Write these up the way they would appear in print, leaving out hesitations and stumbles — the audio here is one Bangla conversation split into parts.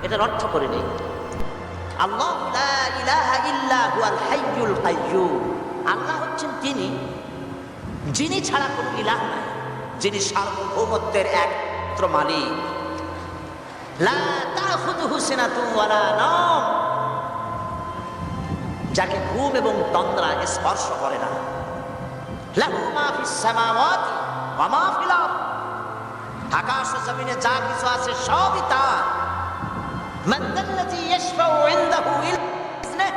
এটার অর্থ করে নেই। আল্লাহ লা ইলাহা ইল্লা হুয়াল হাইয়ুল কাইয়্যুম, আল্লাহ হচ্ছেন তিনি যিনি ছাড়া কোনো ইলাহ নাই, যিনি সার্বভৌমত্বের একমাত্র মালিক। লা তাখুযুহু সিনাতুন ওয়ালা নাওম, যাকে ঘুম এবং তন্দ্রা স্পর্শ করে না। লাহু মা ফিস সামাওয়াতি ওয়া মা ফিল আরদ, আকাশ ও জমিনে যা কিছু আছে সবই তার। মান যাল্লাযী ইয়াশফাউ ইনদাহু ইল্লা বিইজনিহি,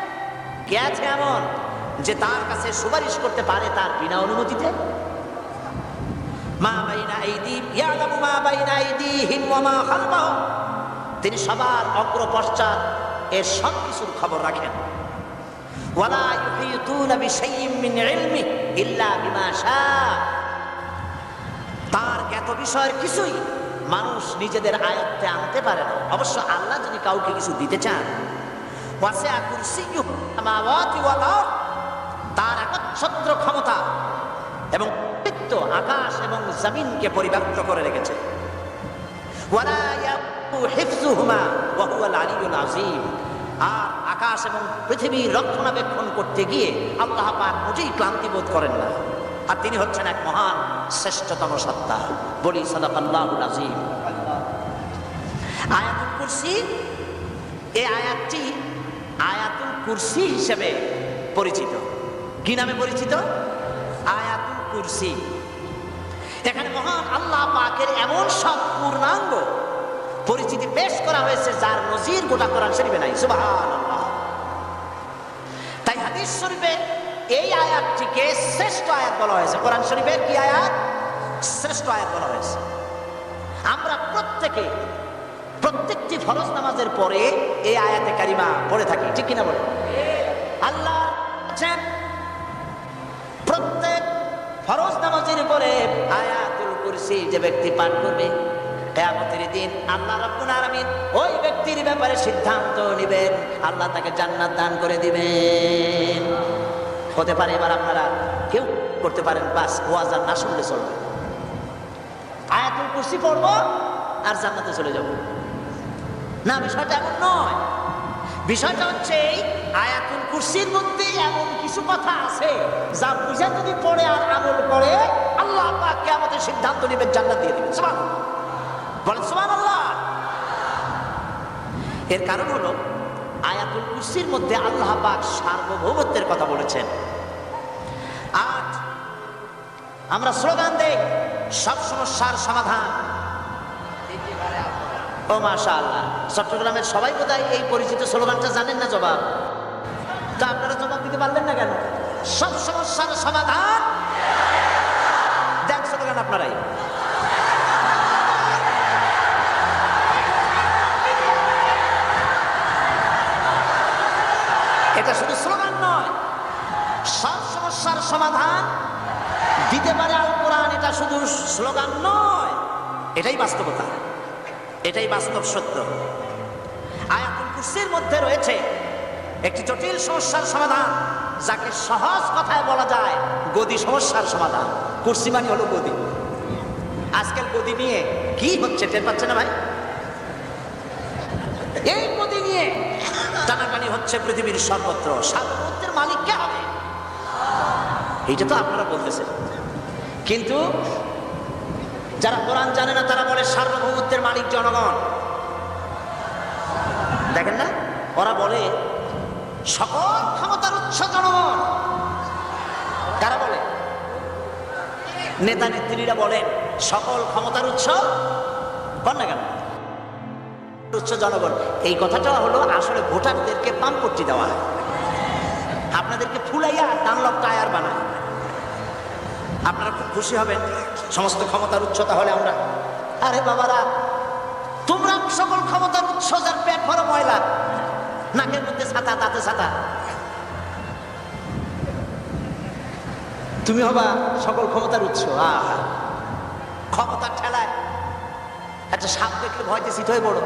কে আছে এমন যে তার কাছে সুপারিশ করতে পারে তার বিনা অনুমতিতে? মা বাইনা আইদিহিম ইয়ালামু মা বাইনা আইদিহিম ওয়া মা খালফাহুম, তিনি সবার অগ্র পশ্চাৎ এর সব কিছুর খবর রাখেন। ওয়ালা ইউহিতুনা বিশাইইন মিন ইলমিহি ইল্লা বিমা শাআ, তার জ্ঞাত বিষয়ের কিছুই মানুষ নিজেদের আয়ত্তে আনতে পারে না। অবশ্য আল্লাহ যদি কাউকে কিছু দিতে চান, ওয়াসিআ কুরসিয়্যুহু সামাওয়াতি ওয়াল আরদ, তার একচ্ছত্র ক্ষমতা এবং কর্তৃত্ব আকাশ এবং জমিনকে পরিব্যাপ্ত করে রেখেছে। ওয়ালা ইয়াউদুহু হিফযুহুমা ওয়া হুয়াল আলিয়্যুল আযীম, আর আকাশ এবং পৃথিবীর রক্ষণাবেক্ষণ করতে গিয়ে আল্লাহ পাক মোটেই ক্লান্তি বোধ করেন না। আর তিনি হচ্ছেন এক মহান শ্রেষ্ঠতম সত্তা। বলি সাদাকাল্লাহুল আযীম। আয়াতুল কুরসি, এই আয়াতটি আয়াতুল কুরসি হিসেবে পরিচিত। কি নামে পরিচিত? আয়াতুল কুরসি। এখানে মহান আল্লাহ পাকের এমন সব পূর্ণাঙ্গ পরিচিতি পেশ করা হয়েছে যার নজির গোটা কোরআন শরীফে নাই। সুবহানাল্লাহ। তাই হাদিস শরীফে এই আয়াতটিকে শ্রেষ্ঠ আয়াত বলা হয়েছে। কোরআন শরীফের কি আয়াত? শ্রেষ্ঠ আয়াত বলা হয়েছে। আমরা প্রত্যেকটি ফরজ নামাজের পরে এই আয়াতে কারিমা পড়ে থাকি, ঠিক কিনা বলে? আল্লাহ বলেন প্রত্যেক ফরজ নামাজের পরে আয়াতুল কুরসি যে ব্যক্তি পাঠ করবে, কিয়ামতের দিন আল্লাহ রাব্বুল আলামিন ওই ব্যক্তির ব্যাপারে সিদ্ধান্ত নেবেন, আল্লাহ তাকে জান্নাত দান করে দিবেন। হতে পারে এবার আপনারা কেউ করতে পারেন, বাস ওয়াজ আর না শুনলে চলবে, আয়াতুল কুরসি পড়বো আর জান্নাতে চলে যাব না। বিষয়টা এমন নয়। বিষয়টা হচ্ছে এই আয়াতুল কুরসির মধ্যে এমন কিছু কথা আছে যা বুঝে যদি পড়ে আর আমল করে আল্লাহ পাক কিয়ামতের সিদ্ধান্ত নেবেন, জান্নাত দিয়ে দিবেন। সুবহানাল্লাহ, বলেন সুবহানাল্লাহ। এর কারণ হলো আয়াতুল কুরসির মধ্যে আল্লাহ পাক সার্বভৌমত্বের কথা বলেছেন। আজ আমরা স্লোগান দেই সব সমস্যার সমাধান। ও মাশাআল্লাহ, চট্টগ্রামের সবাই বোধহয় এই পরিচিত স্লোগানটা জানেন না। জবাব তা আপনারা জবাব দিতে পারলেন না কেন? সব সমস্যার সমাধান দেন স্লোগান আপনারাই। এটা শুধু স্লোগান নয়, সব সমস্যার সমাধান দিতে পারে আল কোরআন। এটা শুধু স্লোগান নয়, এটাই বাস্তবতা, এটাই বাস্তব সত্য। আয়াতুল কুরসির মধ্যে রয়েছে একটি জটিল সমস্যার সমাধান, যাকে সহজ কথায় বলা যায় গদি সমস্যার সমাধান। কুরসি মানে হলো গদি। আজকাল গদি নিয়ে কি হচ্ছে টের পাচ্ছে না ভাই? এই গদি নিয়ে টানাটানি হচ্ছে পৃথিবীর সর্বত্র। সার্বভৌমত্বের মালিক কে হবে? এইটা তো আপনারা বলতেছেন, কিন্তু যারা কোরআন জানে না তারা বলে সার্বভৌমত্বের মালিক জনগণ। দেখেন না, ওরা বলে সকল ক্ষমতার উৎস জনগণ। কারা বলে? নেতা নেত্রীরা বলেন সকল ক্ষমতার উৎস। বল না কেন? উৎস জনগণ। এই কথাটা হলো আসলে ভোটারদেরকে পাম্পট্টি দেওয়া, আপনাদেরকে ফুলাইয়া ডানলপ টায়ার বানায়। আপনারা খুব খুশি হবেন সমস্ত ক্ষমতার উৎস তাহলে আমরা। আরে বাবারা, তোমরা সকল ক্ষমতার উৎস যার পেট ভরা ময়লা, নাকের মধ্যে ছাতা, দাঁতে ছাতা, তুমি হবা সকল ক্ষমতার উৎস। ক্ষমতার ঠেলায় একটা সাপ দেখলে ভয়তে সিট হয়ে বড়,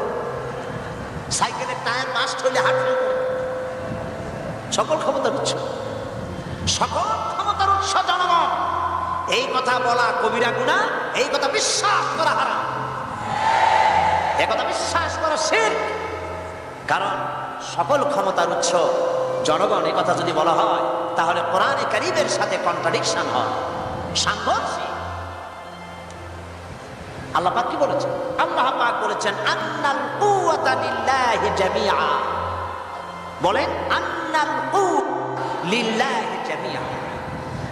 সাইকেলের টায়ার বাস্ট হইলে হাট ফেল করে। সকল ক্ষমতার উৎস, সকল ক্ষমতার উৎস জনগণ। এই কথা বলা কবিরা গুনাহ, এই কথা বিশ্বাস করা হারাম, এই কথা বিশ্বাস করা শিরক। কারণ সকল ক্ষমতার উৎস জনগণ, এ কথা যদি বলা হয় তাহলে কোরআনে কারীমের সাথে কন্ট্রাডিকশন হয়, সাংঘর্ষিক। আল্লাহ পাক কি বলেছেন? আল্লাহ পাক বলেছেন আন্নাল কুওয়াতা লিল্লাহি জামিআ। বলেন আন্নাল কুওয়াতা লিল্লাহি জামিআ।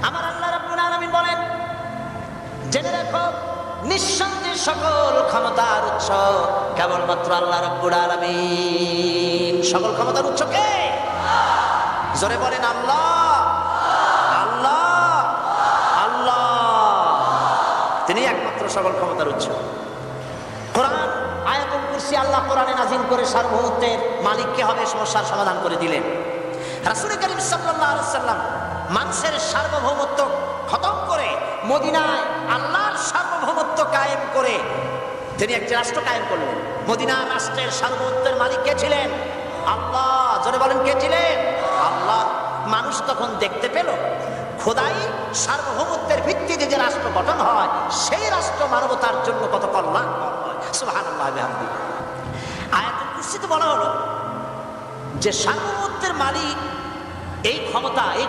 আমার আল্লাহ রাব্বুল আলামিন বলেন, জেনে রাখো নিঃসন্দেহে সকল ক্ষমতার উৎস কেবলমাত্র আল্লাহ রাব্বুল আলামিন। সকল ক্ষমতার উৎস কে? জোরে বলেন আল্লাহ, আল্লাহ, আল্লাহ। তিনি একমাত্র সকল ক্ষমতার উৎস। কোরআন আয়াতুল কুরসি আল্লাহ কোরআনে নাযিল করে সার্বভৌমত্বের মালিককে হবে সমস্যার সমাধান করে দিলেন। রাসূল করিম সাল্লাল্লাহু আলাইহি ওয়াসাল্লাম মানুষের সার্বভৌমত্ব খতম করে মদিনায় আল্লাহর সার্বভৌমত্ব কায়েম করে তিনি একটি রাষ্ট্র কায়েম করলেন। মদিনার রাষ্ট্রের সার্বভৌমত্বের মালিক কে ছিলেন? আল্লাহ। জোরে বলেন কে ছিলেন? আল্লাহ। মানুষ তখন দেখতে পেল খোদাই সার্বভৌমত্বের ভিত্তিতে যে রাষ্ট্র গঠন হয় সেই রাষ্ট্র মানবতার জন্য কত কল্যাণকর হয়। সুবহানাল্লাহ বিহামদিহি। আয়াতুল কুরসিতে বলা হলো যে সার্বভৌমত্বের মালিক এই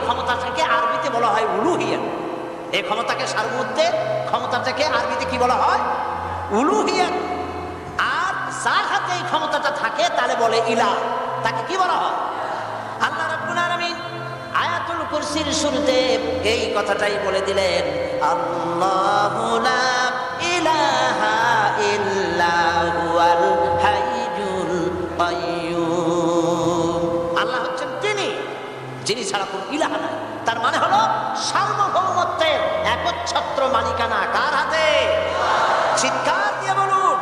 ক্ষমতাটাকে আরবিতে বলা হয় উলুহিয়া। এই ক্ষমতাকে সার্বভৌমত্বের ক্ষমতাটাকে আরবিতে কি বলা হয়? উলুহিয়া। আর যার হাতে এই ক্ষমতাটা থাকে তাহলে বলে ইলাহ, তাকে কি বলা হয়? আল্লাহ রাব্বুল আলামিন আয়াতুল কুরসির শুরুতে এই কথাটাই বলে দিলেন, আল্লাহু লা ইলাহা ইল্লা হুয়াল হাইয়ুল কাইয়্যুম। আল্লাহ হচ্ছেন তিনি যিনি ছাড়া কোনো ইলাহ নাই। তার মানে হলো সার্বভৌমত্বের একচ্ছত্র মালিকানা কার হাতে? চিৎকার দিয়ে বলুন,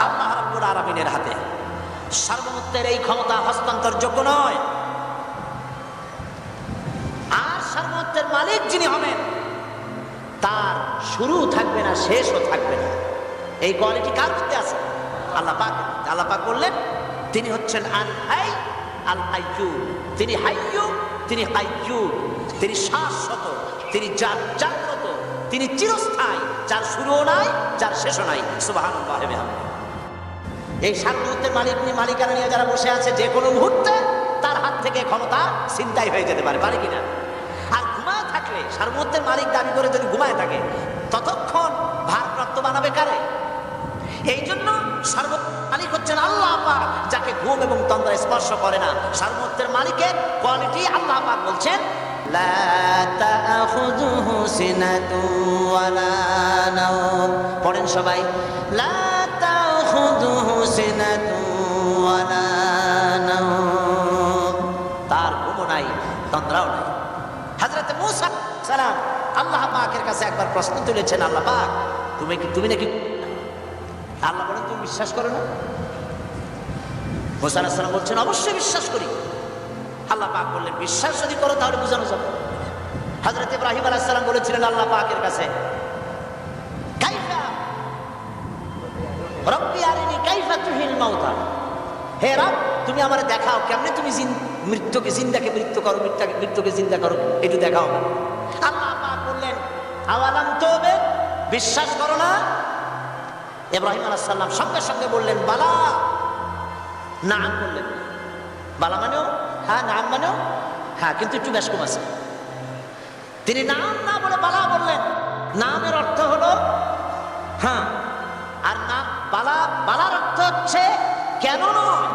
আল্লাহ রাব্বুল আলামিনের হাতে। সার্বভৌমত্বের এই ক্ষমতা হস্তান্তরযোগ্য নয়। আর সার্বভৌমত্বের মালিক যিনি হবেন তার শুরু থাকবে না, শেষও থাকবে না। এই কোয়ালিটি কার মধ্যে আছে? আল্লাহ পাক। আল্লাহ পাক বললেন তিনি হচ্ছেন আল হাই আল কাইয়্যুম। তিনি হাইয়্যু, তিনি কাইয়্যুম। তিনি শাশ্বত, তিনি জাগ্রত, তিনি চিরস্থায়ী, যার শুরুও নাই, যার শেষও নাই। সুবহানাল্লাহ বিহামদিহি। এই সার্বভৌমত্বের মালিকানা নিয়ে যারা বসে আছে, যে কোনো মুহূর্তে তার হাত থেকে ক্ষমতা ছিনতাই হয়ে যেতে পারে, পারে কিনা? আর ঘুমায় থাকলে, সার্বভৌমত্বের মালিক দাবি করে যদি ঘুমায় থাকে, ততক্ষণ ভারপ্রাপ্ত বানাবে কারে? এই জন্য সার্বভৌমত্বের মালিক হচ্ছেন আল্লাহ পাক, যাকে ঘুম এবং তন্দ্রা স্পর্শ করে না। সার্বভৌমত্বের মালিকের কোয়ালিটি আল্লাহ পাক বলছেন লা তাখুযুহু সিনাতুন ওয়ালা নাওম। পড়েন সবাই, লা তাখুযুহু সিনাতুন ওয়ালা নাওম। তার ঘুমও নাই, তন্দ্রাও নাই। হযরত মূসা আলাইহিস সালাম আল্লাহ পাকের কাছে একবার প্রশ্ন তুলেছেন, আল্লাহ পাক তুমি নাকি? আল্লাহ বলেন তুমি বিশ্বাস করো না? মূসা আলাইহিস সালাম বলছেন অবশ্যই বিশ্বাস করি। আল্লাহ পাক বললেন বিশ্বাস যদি করো তাহলে বুঝানো যাবে। হযরত ইব্রাহিম আলাইহিস সালাম বলেছিলেন আল্লাহ পাকের কাছে, কাইফা রব্বি আরিনি কাইফা তুহিল মাউতা। হে রব, তুমি আমারে দেখাও কেমনে তুমি মৃত্যুকে জিন্দাকে মৃত্যু করো, মৃত্যুকে জিন্দা করো, একটু দেখাও। আল্লাহ পাক বললেন আওয়ালাম তুবে, বিশ্বাস করো না? ইব্রাহিম আলাইহিস সালাম সঙ্গে সঙ্গে বললেন বালা। নাম বললেন, বালা মানেও হ্যাঁ, নাম মানেও হ্যাঁ, কিন্তু একটু বেশ কম আছে। তিনি নাম না বলে বালা বললেন। নামের অর্থ হলো হ্যাঁ, আর নাম বালার অর্থ হচ্ছে কেন নয়,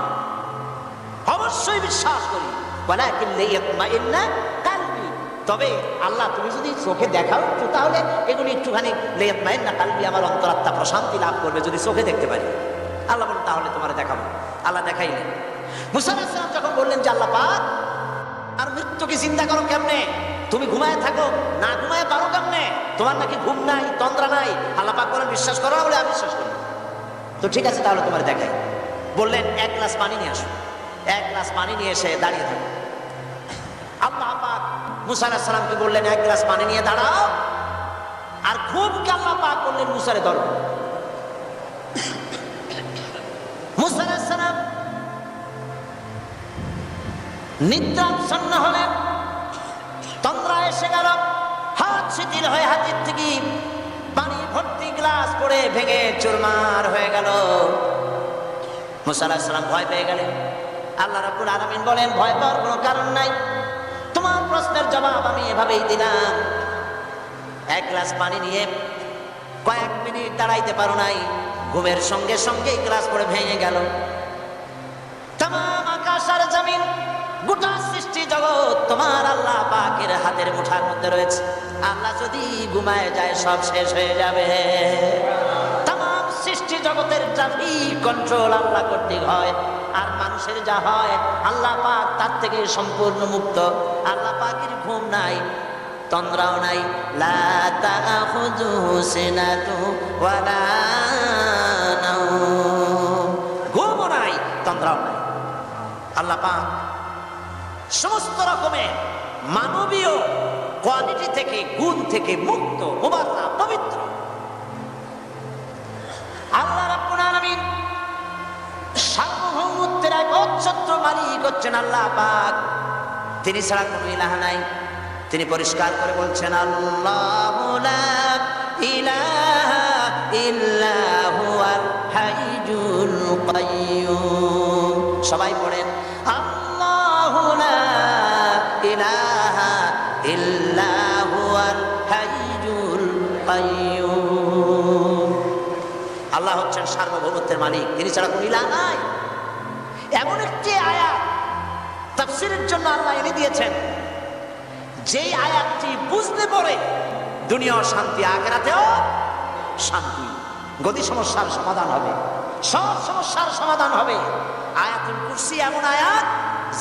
অবশ্যই বিশ্বাস করি। ওয়ালাকিন লিয়াতমাইন্না কালবি। তবে আল্লাহ তুমি যদি চোখে দেখাও একটু, তাহলে এগুলি একটুখানি লিয়াতমাইন্না কালবি, আমার অন্তরাত্মা প্রশান্তি লাভ করবে যদি চোখে দেখতে পারি। আল্লাহ বলেন তাহলে তোমার দেখাবো। আল্লাহ দেখাইলেন। মূসা আলাইহিস সালাম যখন বললেন যে আল্লাহ পাক আর মৃত্যুকে চিন্তা করো কেমনে? তুমি ঘুমায় থাকো, না ঘুমায় পারো কেমনে? তোমার নাকি ঘুম নাই, তন্দ্রা নাই। আল্লাহ পাক বলেন বিশ্বাস করো বলে আমি বিশ্বাস করি। তো ঠিক আছে তাহলে তোমার দেখাই। বললেন এক গ্লাস পানি নিয়ে আসো। এক গ্লাস পানি নিয়ে এসে দাঁড়িয়ে থাকো। আল্লাহ পাক মূসা আলাইহিস সালামকে বললেন এক গ্লাস পানি নিয়ে দাঁড়াও। আর ঘুমকে আল্লাহ পাক বললেন মূসারে ধরো। মূসা আলাইহিস সালাম নিদ্রাচ্ছন্ন হলেন, তন্দ্রা এসে গেল, হাত শিথিল হয়ে হাতের থেকে পানি ভর্তি গ্লাস পড়ে ভেঙে চুরমার হয়ে গেল। মুসা আলাইহিস সালাম ভয় পেয়ে গেলেন। আল্লাহ রাব্বুল আলামিন বলেন, ভয় পাওয়ার কোনো কারণ নাই, তোমার প্রশ্নের জবাব আমি এভাবেই দিলাম। এক গ্লাস পানি নিয়ে কয়েক মিনিট দাঁড়াইতে পারো নাই, ঘুমের সঙ্গে সঙ্গে গ্লাস পড়ে ভেঙে গেল। তামাম আকাশ আর জমিন, গোটা সৃষ্টি জগৎ তোমার আল্লাহ পাকের হাতের মুঠার মধ্যে রয়েছে। আল্লাহ যদি ঘুমায় যায় সব শেষ হয়ে যাবে। তামাম সৃষ্টি জগতের ট্রাফিক কন্ট্রোল আল্লাহ কর্তৃক হয়, আর মানুষের যা হয় আল্লাহ পাক তার থেকে সম্পূর্ণ মুক্ত। আল্লাহ পাকের ঘুম নাই, তন্দ্রাও নাই। লা তাখুযুহু সিনাতু ওয়ালা নাওম, ঘুমও নাই, তন্দ্রাও নাই। আল্লাহ পাক সমস্ত রকমের মানবীয় কোয়ালিটি থেকে, গুণ থেকে মুক্ত, মুবাররা, পবিত্র। আল্লাহ রাব্বুল আলামিন সার্বভৌমত্বের এক অচ্ছত্র মালিক হচ্ছেন আল্লাহ পাক। তিনি ছাড়া কোনো ইলাহ নাই। তিনি পরিষ্কার করে বলছেন, আল্লাহু লা ইলাহা ইল্লা হুয়াল হাইয়ুল কাইয়্যুম। সবাই পড়েন, আল্লাহু লা ইলাহা ইল্লা হুয়াল হাইয়ুল কাইয়্যুম। আল্লাহ হচ্ছেন সার্বভৌমত্বের মালিক, তিনি ছাড়া কোনো ইলাহ নাই। এমন একটি আয়াত তাফসীরের জন্য আল্লাহ এনে দিয়েছেন, যেই আয়াতটি বুঝতে পড়ে দুনিয়াও শান্তি, আখিরাতেও শান্তি। গতি সমস্যার সমাধান হবে, সব সমস্যার সমাধান হবে। আয়াতুল কুরসি এমন আয়াত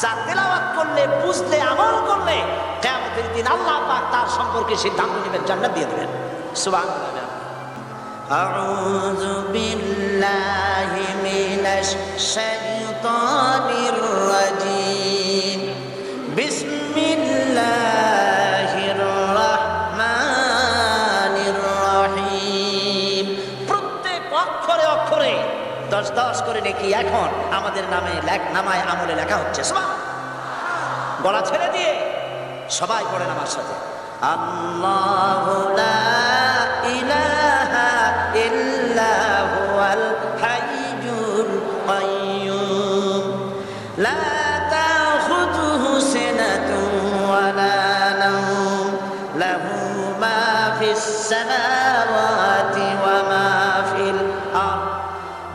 যা তেলাওয়াত করলে, বুঝলে, আমল করলে কিয়ামতের দিন আল্লাহ পাক তার সম্পর্কে সিদ্ধান্ত নেবেন, জান্নাত দিয়ে দেবেন। সুবহানাল্লাহ। আউযু বিল্লাহি মিনাশ শাইতানির রাজিম। বিসমিল্লাহির রাহমানির রহিম। প্রত্যেক অক্ষরে অক্ষরে 10-10 করে নেকি এখন আমাদের নামায় আমলে লেখা হচ্ছে। সুবহানাল্লাহ। গলা ছেড়ে দিয়ে সবাই পড়েন আমার সাথে, আল্লাহু লা ইলাহা ইল্লা হুয়াল হাইয়ুল কাইয়্যুম। লা তাখুযুহু সিনাতুন ওয়ালা নাওম। লাহু মা ফিস সামাওয়াতি ওয়া মা ফিল আরদ।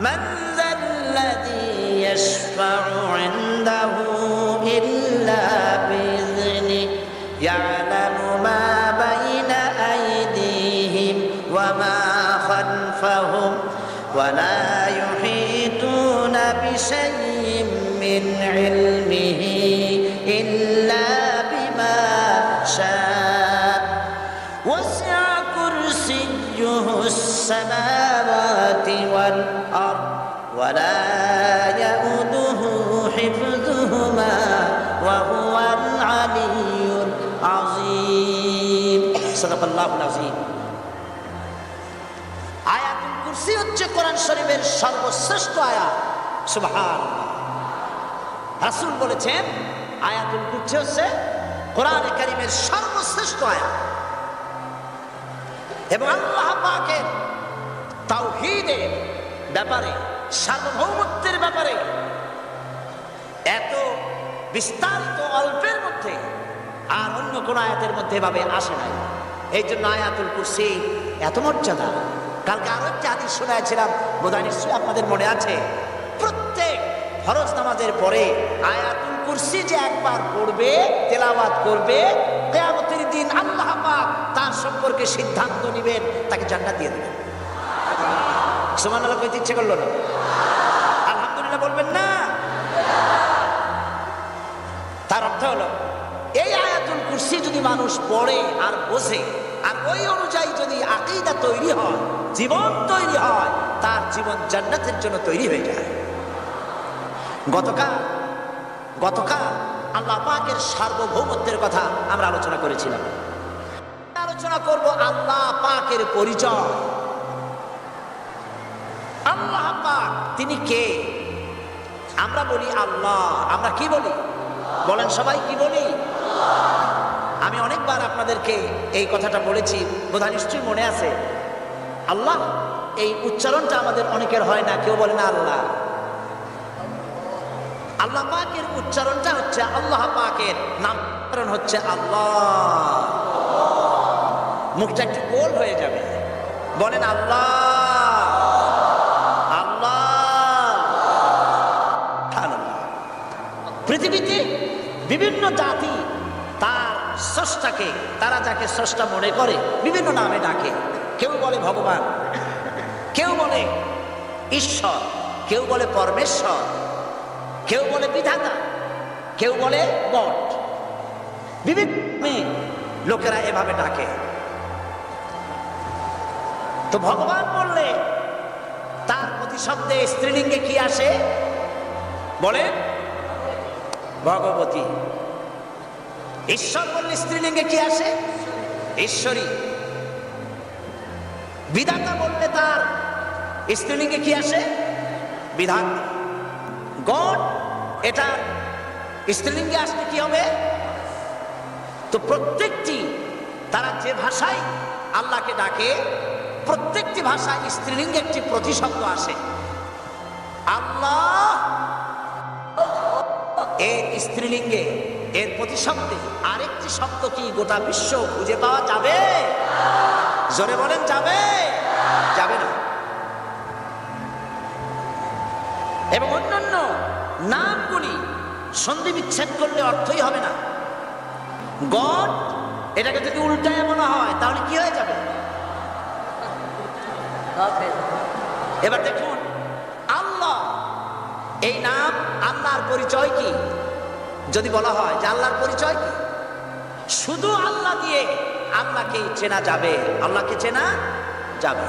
মান যাল্লাযী ইয়াশফা'ু 'ইনদাহু ইল্লা বিইذনিহি। ইয়া'লামু মা বাইনা আইদিহিম ওয়া মা খালফাহুম ওয়া লা ইউহীতুনা বিশাইইন মিন ইলমিহি ইল্লা বিমা শাআ। ওয়াসি'a কুরসিয়্যুহুস সামাওয়াতি ওয়াল আরদ ওয়া লা ইয়াউদুহু হিফযুহুমা ওয়া হুয়াল আলিয়্যুল আযীম। সাদাকাল্লাহুল আযীম। আয়াতুল কুরসি হচ্ছে কোরআন শরীফের সর্বশ্রেষ্ঠ আয়াত। সুবহানাল্লাহ। রাসূল বলেছেন আয়াতুল কুরসি হচ্ছে কোরআনে কারীমের সর্বশ্রেষ্ঠ আয়াত। এবং আল্লাহ পাকের তাওহীদের ব্যাপারে, সার্বভৌমত্বের ব্যাপারে এত বিস্তারিত অল্পের মধ্যে আর অন্য কোন আয়াতের মধ্যে এভাবে আসে নাই। এই জন্য আয়াতুল কুরসি এত মর্যাদা। কালকে আরো একটা হাদিস শোনাইছিলাম, বোধহয় নিশ্চয়ই আপনাদের মনে আছে। প্রত্যেক ফরজ নামাজের পরে আয়াতুল কুরসি যে একবার পড়বে, তেলাওয়াত করবে, কিয়ামতের দিন আল্লাহ পাক তার সম্পর্কে সিদ্ধান্ত নেবেন, তাকে জান্নাত দিয়ে দেবেন। সুবহানাল্লাহ কইতে ইচ্ছে করলো না? আলহামদুলিল্লাহ বলবেন না? তার অর্থ হলো এই আয়াতুল কুরসি যদি মানুষ পড়ে আর বোঝে, আর ওই অনুযায়ী যদি আকীদা তৈরি হয়, জীবন তৈরি হয়, তার জীবন জান্নাতের জন্য তৈরি হয়ে যায়। গতকাল আল্লাহ পাকের সার্বভৌমত্বের কথা আমরা আলোচনা করেছিলাম। আলোচনা করব আল্লাহ পাকের পরিচয়। আল্লাহ পাক তিনি কে? আমরা বলি আল্লাহ। আমরা কি বলি? বলেন সবাই, কি বলি? আমি অনেকবার আপনাদেরকে এই কথাটা বলেছি, বোধহয় নিশ্চয়ই মনে আছে। আল্লাহ এই উচ্চারণটা আমাদের অনেকের হয় না, কেউ বলে না আল্লাহ। আল্লাহ পাকের উচ্চারণটা হচ্ছে আল্লাহ পাকের নামকরণ হচ্ছে আল্লাহ। মুখটা একটু গোল হয়ে যাবে, বলেন আল্লাহ আল্লাহ। পৃথিবীতে বিভিন্ন জাতি তার স্রষ্টাকে, তারা যাকে স্রষ্টা মনে করে বিভিন্ন নামে ডাকে। কেউ বলে ভগবান, কেউ বলে ঈশ্বর, কেউ বলে পরমেশ্বর, কেউ বলে বিধাতা, কেউ বলে গড। বিভিন্ন লোকেরা এভাবে ডাকে। তো ভগবান বললে তার প্রতিশব্দে স্ত্রীলিঙ্গে কি আসে? বলে ভগবতী। ঈশ্বর বললে স্ত্রীলিঙ্গে কি আসে? ঈশ্বরী। বিধাতা বললে তার স্ত্রীলিঙ্গে কি আসে? বিধান। গড, এটা স্ত্রীলিঙ্গে আসলে কি হবে? তো প্রত্যেকটি তারা যে ভাষায় আল্লাহকে ডাকে, প্রত্যেকটি ভাষায় স্ত্রীলিঙ্গে একটি প্রতিশব্দ আসে। আল্লাহ এর স্ত্রীলিঙ্গে, এর প্রতিশব্দে আরেকটি শব্দ কি গোটা বিশ্ব খুঁজে পাওয়া যাবে? জোরে বলেন যাবে? যাবে না। এবং অন্যান্য নামগুলি সন্ধি বিচ্ছেদ করলে অর্থই হবে না। গড এটাকে যদি উল্টায় বলা হয় তাহলে কি হয়ে যাবে? এবার দেখুন, আল্লাহ এই নাম, আল্লাহর পরিচয় কি? যদি বলা হয় যে আল্লাহর পরিচয় কি, শুধু আল্লাহ দিয়ে আল্লাহকে চেনা যাবে, আল্লাহকে চেনা যাবে।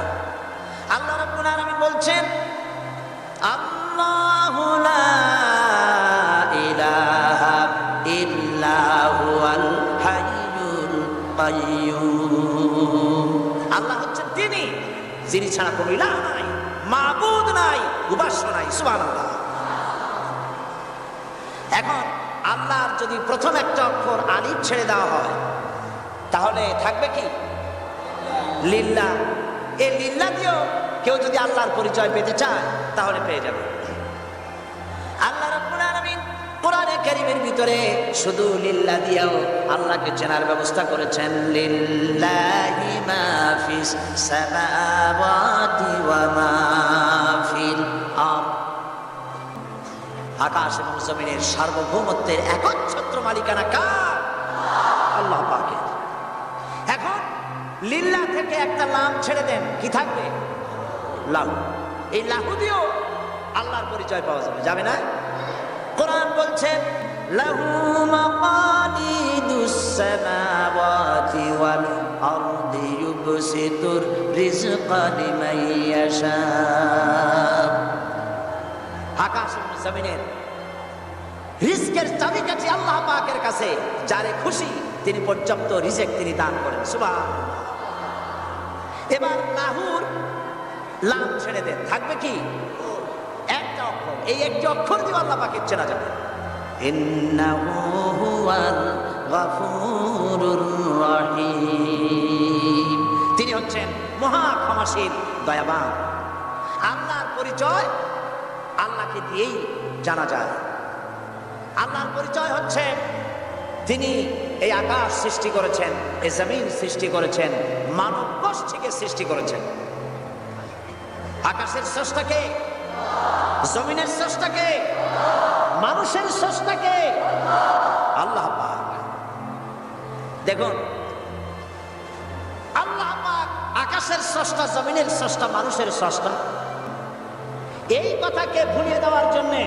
আল্লাহ রাব্বুল আলামিন বলছেন আল্লাহু লা ইলাহা ইল্লা হুয়াল হাইয়ুল কাইয়্যুম। আল্লাহ হচ্ছেন তিনি যিনি ছাড়া কোনো ইলাহ নাই, মাবুদ নাই, উপাস্য নাই। সুবহানাল্লাহ। এখন আল্লাহর যদি প্রথম একটা অক্ষর আলিফ ছেড়ে দেওয়া হয় তাহলে থাকবে কি? লিল্লাহ। এই লিল্লাহ দিয়েও কেউ যদি আল্লাহর পরিচয় পেতে চায় তাহলে পেয়ে যাবে। আল্লাহ রাব্বুল আলামিন কোরআনে কারীমের ভিতরে শুধু লিল্লাহ দিয়েও আল্লাহকে চেনার ব্যবস্থা করেছেন। লিল্লাহি মা ফিস সামাওয়াতি ওয়া মা ফিল আরদ। আকাশ এবং জমিনের সার্বভৌমত্বের একচ্ছত্র মালিকানা কার? আল্লাহ পাকের। এখন লিল্লাহ থেকে একটা লাম ছেড়ে দেন, কি থাকবে? লাহু। এই লাহু দিয়েও আল্লাহর পরিচয় পাওয়া যাবে, যাবে না? কোরআন বলছে লাহু মাকালিদুস সামাওয়াতি ওয়াল আরদি ইউবসিতুর রিজকা লিমান ইয়াশা। আকাশ এবং জমিনের রিজকের চাবিকাঠি আল্লাহ পাকের কাছে, যারে খুশি তিনি পর্যাপ্ত রিজেক তিনি দান করেন। সুবহানাল্লাহ। এবার লাহুর লাম ছেড়ে দেন, থাকবে কি? একটা অক্ষর। এই একটি অক্ষর দিয়ে আল্লাহ পাকের চেনা যাবে। ইন্নাহু হুয়াল গফুরুর রহিম। তিনি হচ্ছেন মহা ক্ষমাশীল, দয়াবান। আল্লাহর পরিচয় আল্লাহকে দিয়েই জানা যায়। আল্লাহর পরিচয় হচ্ছে তিনি এই আকাশ সৃষ্টি করেছেন, এই জমিন সৃষ্টি করেছেন, মানব গোষ্ঠীকে সৃষ্টি করেছেন। আকাশের স্রষ্টাকে, জমিনের স্রষ্টাকে, মানুষের স্রষ্টাকে আল্লাহ পাক। দেখুন, আল্লাহ পাক আকাশের স্রষ্টা, জমিনের স্রষ্টা, মানুষের স্রষ্টা। এই কথাকে ভুলিয়ে দেওয়ার জন্যে,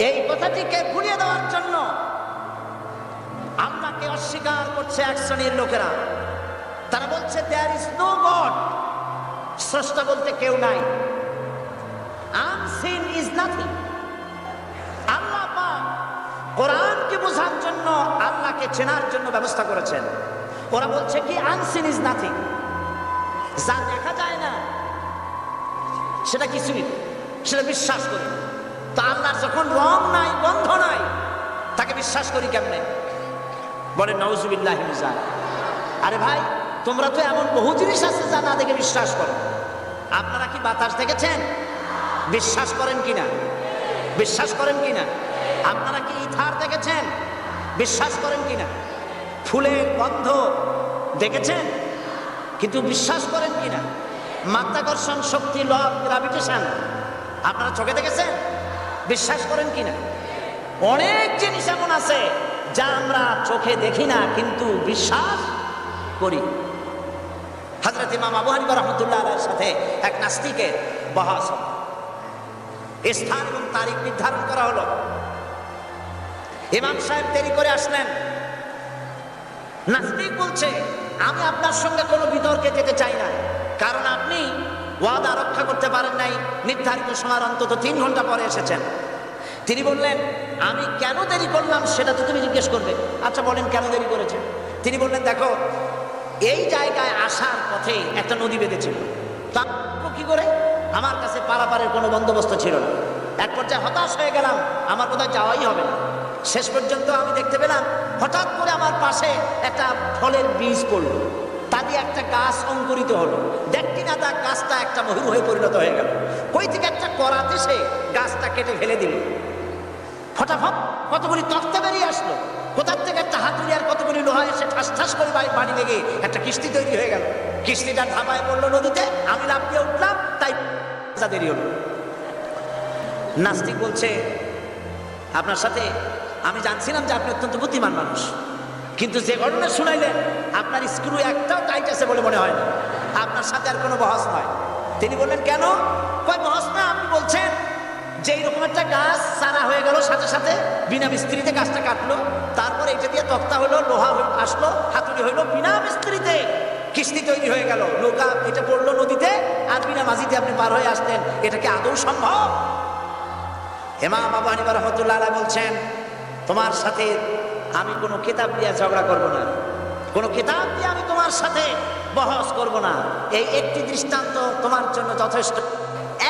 এই কথাটিকে ভুলিয়ে দেওয়ার জন্য আল্লাহকে অস্বীকার করছে এক শ্রেণীর লোকেরা। তারা বলছে দেয়ার ইজ নো গড, স্রষ্টা বলতে কেউ নাই, আনসিন ইজ নাথিং। আল্লাহ পাক কোরআনকে বোঝার জন্য, আল্লাহকে চেনার জন্য ব্যবস্থা করেছেন। ওরা বলছে কি আনসিন ইজ নাথিং, যা দেখা যায় না সেটা কিছুই, সেটা বিশ্বাস করি। তো আল্লাহর যখন রং নাই, গন্ধ নাই, তাকে বিশ্বাস করি কেমনে? বলে নাউজুবিল্লাহি মিন যালিক। আরে ভাই, তোমরা তো এমন বহু জিনিস আছে যা না দেখে বিশ্বাস করো। আপনারা কি বাতাস দেখেছেন? বিশ্বাস করেন কিনা? বিশ্বাস করেন কিনা? আপনারা কি ইথার দেখেছেন? বিশ্বাস করেন কিনা? ফুলের গন্ধ দেখেছেন? কিন্তু বিশ্বাস করেন কিনা? মাধ্যাকর্ষণ শক্তি, ল অফ গ্রাভিটেশন আপনারা চোখে দেখেছেন? বিশ্বাস করেন কিনা? অনেক জিনিস এমন আছে যা আমরা চোখে দেখি না কিন্তু বিশ্বাস করি। হযরত ইমাম আবু হানিফা রাহমাতুল্লাহ আলাইহির সাথে এক নাস্তিকের বহস হলো। স্থান এবং তারিখ নির্ধারণ করা হলো। ইমাম সাহেব দেরি করে আসলেন। নাস্তিক বলছে, আমি আপনার সঙ্গে কোনো বিতর্কে যেতে চাই না, কারণ আপনি ওয়াদা রক্ষা করতে পারেন নাই, নির্ধারিত সময়ের অন্তত 3 ঘন্টা পরে এসেছেন। তিনি বললেন, আমি কেন দেরি করলাম সেটা তো তুমি জিজ্ঞেস করবে। আচ্ছা বলেন কেন দেরি করেছেন? তিনি বললেন, দেখো এই জায়গায় আসার পথে একটা নদী বেঁধেছিল, তা কি করে? আমার কাছে পারাপারের কোনো বন্দোবস্ত ছিল না। এক পর্যায়ে হতাশ হয়ে গেলাম, আমার কোথাও যাওয়াই হবে না। শেষ পর্যন্ত আমি দেখতে পেলাম হঠাৎ করে আমার পাশে একটা ফলের বীজ পড়লো, তা দিয়ে একটা গাছ অঙ্কুরিত হলো। দেখছি না তা গাছটা একটা ময়ূর হয়ে পরিণত হয়ে গেল। কই থেকে একটা করাতে সে গাছটা কেটে ফেলে দিল। ফটাফট কতগুলি তক্তা বেরিয়ে আসলো, কোথার থেকে একটা হাতুড়ি আর কতগুলি লোহা এসে ঠাস ঠাস করে বাড়ি লেগে একটা কিস্তি তৈরি হয়ে গেল। কিস্তিটা ধাপায় পড়লো নদীতে, আমি লাফ দিয়ে উঠলাম, তাই দেরি হলো। নাস্তিক বলছে, আপনার সাথে আমি জানছিলাম যে আপনি অত্যন্ত বুদ্ধিমান মানুষ, কিন্তু যে ঘটনা শুনাইলেন আপনার স্ক্রু একটাও টাইট আছে বলে মনে হয় না, আপনার সাথে আর কোনো বহস নয়। তিনি বললেন, কেন? কয় বহস না, আপনি বলছেন যে এইরকম একটা গাছ সারা হয়ে গেল, সাথে সাথে বিনা মিস্ত্রিতে গাছটা কাটলো, তারপরে এটা দিয়ে তক্তা হলো, লোহা আসলো, হাতুড়ি হইলো, বিনা মিস্ত্রিতে কিস্তি তৈরি হয়ে গেল, নৌকা এটা পড়লো নদীতে, আর বিনা মাঝিতে আপনি পার হয়ে আসতেন। এটা কি আদৌ সম্ভব? ইমাম আবু হানিফা রাহমাতুল্লাহ আলাইহি বলছেন, তোমার সাথে আমি কোনো কিতাব দিয়ে ঝগড়া করব না, কোনো কিতাব দিয়ে আমি তোমার সাথে বহস করব না। এই একটি দৃষ্টান্ত তোমার জন্য যথেষ্ট।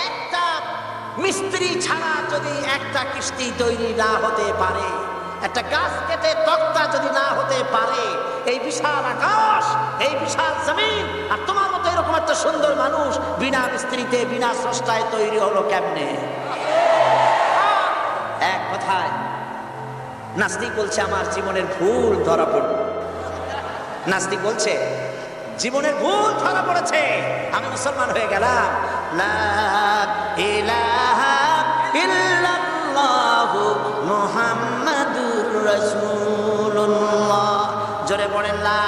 একটা মিস্ত্রি ছাড়া যদি একটা কিস্তি তৈরি না হতে পারে, একটা গাছ কেটে তক্তা যদি না হতে পারে, এই বিশাল আকাশ, এই বিশাল জমিন, আর তোমার মতো এরকম একটা সুন্দর মানুষ বিনা মিস্ত্রিতে, বিনা স্রষ্টায় তৈরি হলো কেমনে? এক কথায় নাস্তিক বলছে, আমার জীবনের ভুল ধরা পড়ল। নাস্তিক বলছে, জীবনের ভুল ধরা পড়েছে, আমি মুসলমান হয়ে গেলাম। লা ইলাহা ইল্লাল্লাহু মুহাম্মাদুর রাসূলুল্লাহ। জোরে বলেন, লা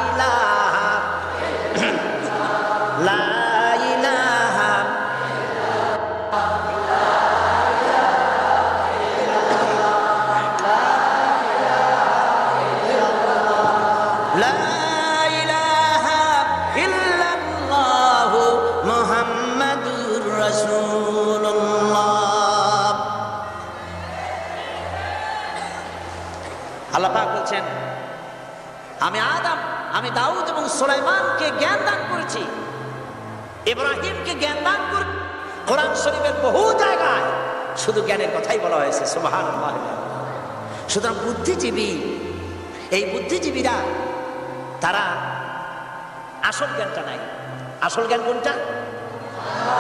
ইলাহা লা ইলাহা লা ইলাহা ইল্লাল্লাহু মুহাম্মাদুর রাসূলুল্লাহ। আল্লাহ পাক বলছেন, আমি আদম, আমি দাউদ এবং সুলাইমানকে জ্ঞান দান করেছি, ইব্রাহিমকে জ্ঞান দান করে। কোরআন শরীফের বহু জায়গায় শুধু জ্ঞানের কথাই বলা হয়েছে, সুবহানাল্লাহ। সুতরাং বুদ্ধিজীবী, এই বুদ্ধিজীবীরা তারা আসল জ্ঞানটা নাই। আসল জ্ঞান কোনটা?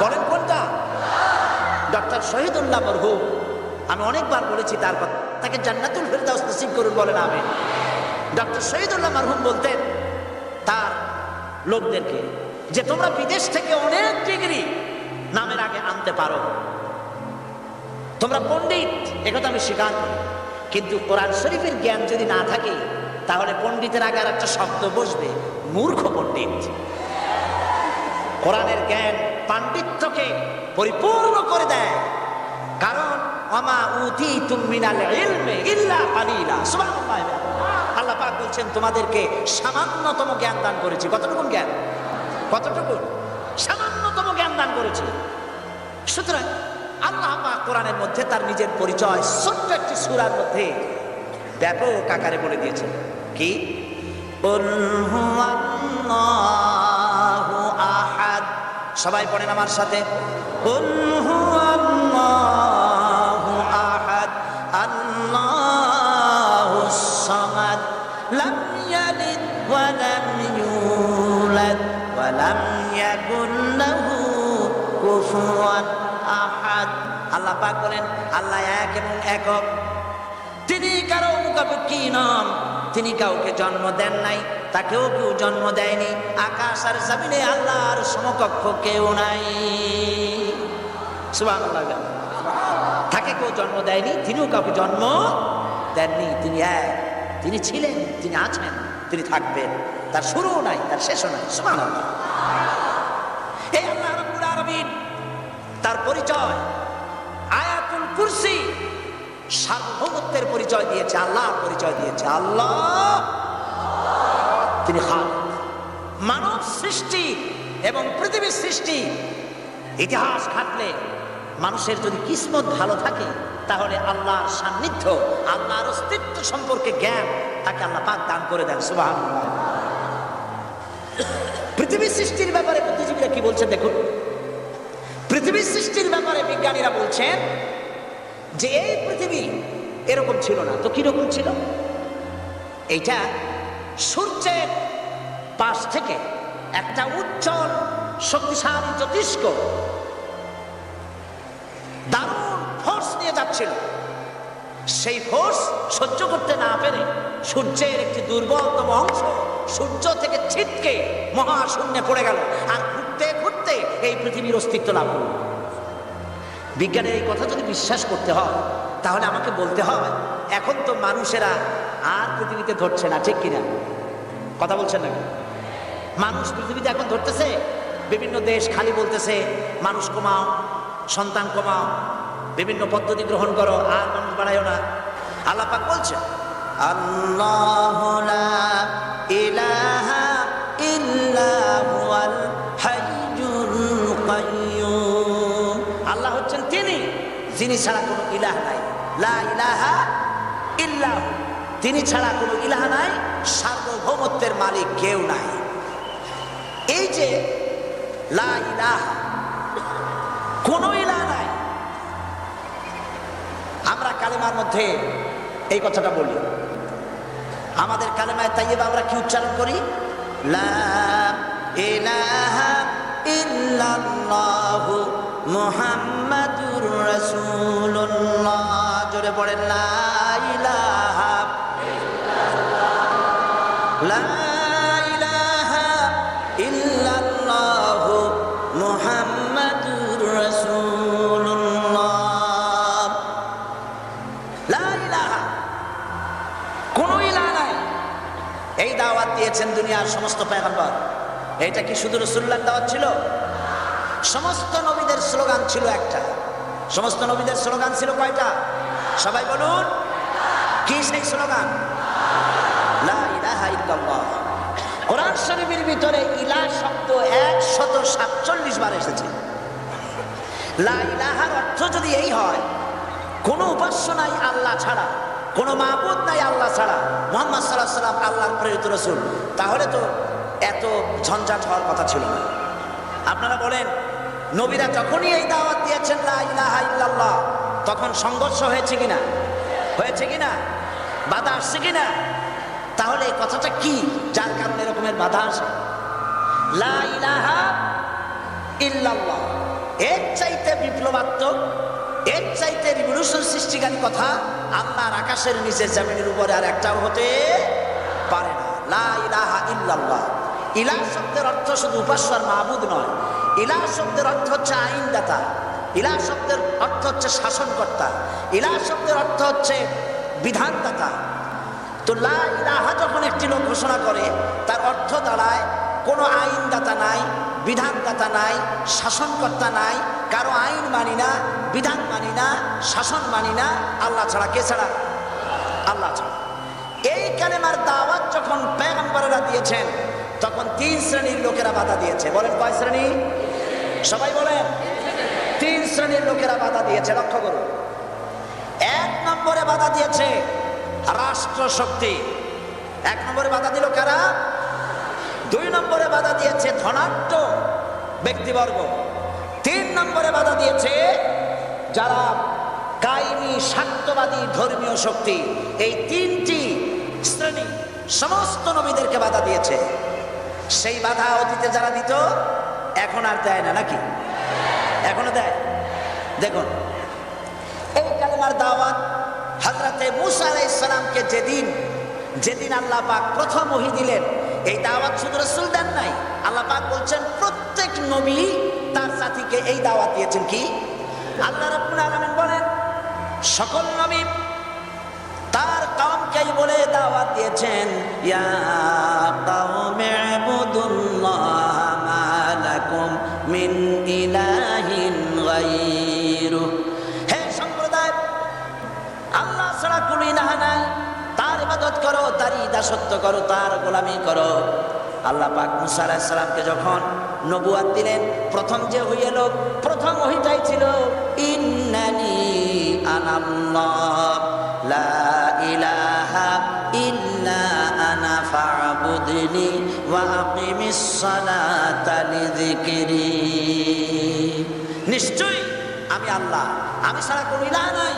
বলেন কোনটা? ডক্টর শহীদুল্লাহ মরহুম, আমি অনেকবার বলেছি তার কথা, তাকে জান্নাতুল ফেরদাউস নসিব করুন, বলেন আমিন। ডক্টর শহীদুল্লাহ মরহুম বলতেন তার লোকদেরকে যে তোমরা বিদেশ থেকে অনেক ডিগ্রি নামের আগে আনতে পারো, তোমরা পণ্ডিত, একথা আমি স্বীকার করি, কিন্তু কোরআন শরীফের জ্ঞান যদি না থাকে তাহলে পণ্ডিতের আগে আর একটা শব্দ বসবে, মূর্খ পণ্ডিত। কোরআনের জ্ঞান পাণ্ডিত্যকে পরিপূর্ণ করে দেয়, কারণ ওয়ামা উতীতুম মিনাল ইলমি ইল্লা কালিলা। সুবহানাল্লাহ। আল্লাহ পাক বলছেন, তোমাদেরকে সামান্যতম জ্ঞান দান করেছি। কতটুকু জ্ঞান? কতটুকু? সামান্যতম জ্ঞান দান করেছি। সুতরাং আল্লাহ পাক কোরআনের মধ্যে তার নিজের পরিচয় ছোট্ট একটি সূরার মধ্যে ব্যাপক আকারে বলে দিয়েছেন। কি? কুল হুয়াল্লাহু আহাদ। সবাই পড়েন আমার সাথে, কুল হুয়াল্লাহু আহাদ আল্লাহুস সামাদ লাম ইয়ালিদ ওয়া লাম ইউলাদ ওয়া লাম ইয়াকুল লাহু কুফুয়ান আহাদ। আল্লাহ পাক বলেন আল্লাহ এক এবং একক, তিনি কারো মুখাপেক্ষী নন, তিনি কাউকে জন্ম দেন নাই, তাকেও কেউ জন্ম দেয়নি। আকাশ আর জমিনে আল্লাহর সমকক্ষ কেউ নাই। সুবহানাল্লাহ। তাকে কেউ জন্ম দেয়নি, তিনিও কাউকে জন্ম দেননি। তিনি এক, তিনি ছিলেন, তিনি আছেন, তিনি থাকবেন। তার শুরুও নাই, তার শেষও নাই। সুবহানাল্লাহ। এই আল্লাহ রাব্বুল আলামিন তার পরিচয় আয়াতুল কুরসি সার্বভৌমত্বের পরিচয় দিয়েছে, আল্লাহর পরিচয় দিয়েছে। আল্লাহ তিনি খালিক। মানব সৃষ্টি এবং পৃথিবীর সৃষ্টি ইতিহাস ঘাটলে মানুষের যদি কিসমত ভালো থাকে তাহলে আল্লাহর সান্নিধ্য, আল্লাহর অস্তিত্ব সম্পর্কে জ্ঞান তাকে আল্লাহ পাক দান করে দেন। সুবহানাল্লাহ। পৃথিবীর সৃষ্টির ব্যাপারে বুদ্ধিজীবীরা কি বলছেন দেখুন। পৃথিবীর সৃষ্টির ব্যাপারে বিজ্ঞানীরা বলছেন যে এই পৃথিবী এরকম ছিল না। তো কিরকম ছিল? এইটা সূর্যের পাশ থেকে একটা উজ্জ্বল শক্তিশালী জ্যোতিষ্ক দারুণ ফোর্স নিয়ে যাচ্ছিল। সেই ফোর্স সহ্য করতে না পেরে সূর্যের একটি দুর্বলতম অংশ সূর্য থেকে ছিটকে মহাশূন্যে পড়ে গেল, আর ঘুরতে ঘুরতে এই পৃথিবীর অস্তিত্ব লাভ করল। বিজ্ঞানের এই কথা যদি বিশ্বাস করতে হয় তাহলে আমাকে বলতে হয় এখন তো মানুষেরা আর পৃথিবীতে ধরছে না, ঠিক কিনা? কথা বলছেন না? মানুষ পৃথিবীতে এখন ধরতেছে। বিভিন্ন দেশ খালি বলতেছে মানুষ কমাও, সন্তান কমাও, বিভিন্ন পদ্ধতি গ্রহণ করো, আর মানুষ বাড়ায়ও না। আল্লাহ পাক বলছেন আল্লাহু লা ইলাহা ইল্লা হুয়াল হাইয়ুল কাইয়্যুম। আল্লাহ হচ্ছেন তিনি, যিনি ছাড়া কোনো ইলাহ নাই। লা ইলাহা ইল্লা হু, তিনি ছাড়া কোনো ইলাহ নাই, সার্বভৌমত্বের মালিক কেউ নাই। এই যে লা ইলাহা, কোনো ইলাহ নাই, আমরা কালেমার মধ্যে এই কথাটা বলি। আমাদের কালেমায়ে তাইয়্যিবা আমরা কি উচ্চারণ করি? লা ইলাহা ইল্লাল্লাহু মুহাম্মাদুর রাসূলুল্লাহ। জোরে পড়েন লা ইলাহা ইল্লাল্লাহ, লা ইলাহা ইল্লাল্লাহু মুহাম্মাদুর রাসূলুল্লাহ। লা ইলাহা, কোনো ইলাহ নাই। এই দাওয়াত দিয়েছেন দুনিয়ার সমস্ত পয়গম্বর। এটা কি শুধু রাসূলুল্লাহর দাওয়াত ছিল? সমস্ত নবীদের স্লোগান ছিল একটা। সমস্ত নবীদের স্লোগান ছিল কয়টা? সবাই বলুন, কি সেই স্লোগান? লা ইলাহা ইল্লাল্লাহ। কোরআন শরীফের ভিতরে ইলাহ শব্দ 147 বার এসেছে। লা ইলাহার অর্থ যদি এই হয় কোনো উপাস্য নাই আল্লাহ ছাড়া, কোনো মাবুদ নাই আল্লাহ ছাড়া, মুহাম্মদ সাল্লাল্লাহু আলাইহি ওয়াসাল্লাম আল্লাহর প্রেরিত রাসূল, তাহলে তো এত ঝঞ্ঝাট হওয়ার কথা ছিল না। আপনারা বলেন, নবীরা যখনই এই দাওয়াত দিয়েছেন লা ইলাহা ইল্লাল্লাহ, তখন সংঘর্ষ হয়েছে কিনা? হয়েছে কিনা? বাধা আসছে কিনা? তাহলে এই কথাটা কি যার কারণে এরকমের বাধা আসে? লা ইলাহা ইল্লাল্লাহ, এর চাইতে বিপ্লবাত্মক, এর চাইতে রিভলিউশন সৃষ্টিকারী কথা আল্লাহর আকাশের নিচে জমিনের উপরে আর একটাও হতে পারে না। লা ইলাহা ইল্লাল্লাহ। ইলাহ শব্দের অর্থ শুধু উপাস্য আর মাবুদ নয়। ইলাহ শব্দের অর্থ হচ্ছে আইনদাতা, ইলাহ শব্দের অর্থ হচ্ছে শাসনকর্তা, ইলাহ শব্দের অর্থ হচ্ছে বিধানদাতা। তো লা ইলাহা যখন একটি লোক ঘোষণা করে তার অর্থ দাঁড়ায় কোনো আইনদাতা নাই, বিধানদাতা নাই, শাসনকর্তা নাই, কারো আইন মানি না, বিধান মানি না, শাসন মানি না, আল্লাহ ছাড়া। কে ছাড়া? আল্লাহ ছাড়া। এই কালেমার দাওয়াত যখন পয়গম্বরেরা দিয়েছেন তখন 3 শ্রেণীর লোকেরা বাধা দিয়েছে। বলেন কয় শ্রেণী? সবাই বলেন। 3 শ্রেণীর লোকেরা বাধা দিয়েছে। লক্ষ্য করুন। 1 নম্বরে বাধা দিয়েছে রাষ্ট্র শক্তি। 1 নম্বরে বাধা দিল কারা? 2 নম্বরে বাধা দিয়েছে ধনাঢ্য ব্যক্তিবর্গ। 3 নম্বরে বাধা দিয়েছে যারা কায়েমি স্বার্থবাদী ধর্মীয় শক্তি। এই 3টি শ্রেণী সমস্ত নবীদেরকে বাধা দিয়েছে। সেই বাধা অতীতে যারা দিত এখন আর দেয় না, নাকি? এখনো দেয়? দেখুন, এই কালেমার দাওয়াত হযরতে মূসা আলাইহিস সালামকে যেদিন আল্লাহ পাক প্রথম ওহী দিলেন, এই দাওয়াত শুধু রাসূল দেন নাই, আল্লাহ পাক বলছেন প্রত্যেক নবী তার জাতিকে এই দাওয়াত দিয়েছেন। কি? আল্লাহ রাব্বুল আলামিন বলেন সকল নবী তার কওমকে বলে দাওয়াত দিয়েছেন, ইয়া কওমি ইবুদুল্লাহ মা লাকুম মিন ইলাহিন গায়রু। হে সম্প্রদায়, আল্লাহ ছাড়া কোনো ইলাহ নাই, তার ইবাদত করো, তারই দাসত্ব করো, তার গোলামি করো। আল্লাহ পাক মূসা আলাইহিস সালামকে যখন নবুয়ত দিলেন, প্রথম যে ওহী এলো, প্রথম ওহীটাই ছিল ইন্নানি আনাল্লাহ লা ইলাহা ইল্লা আনা ফা'বুদনি ওয়া আকিমিস সালাতা লিযিকরি। নিশ্চয়ই আমি আল্লাহ, আমি ছাড়া কোনো ইলাহ নাই,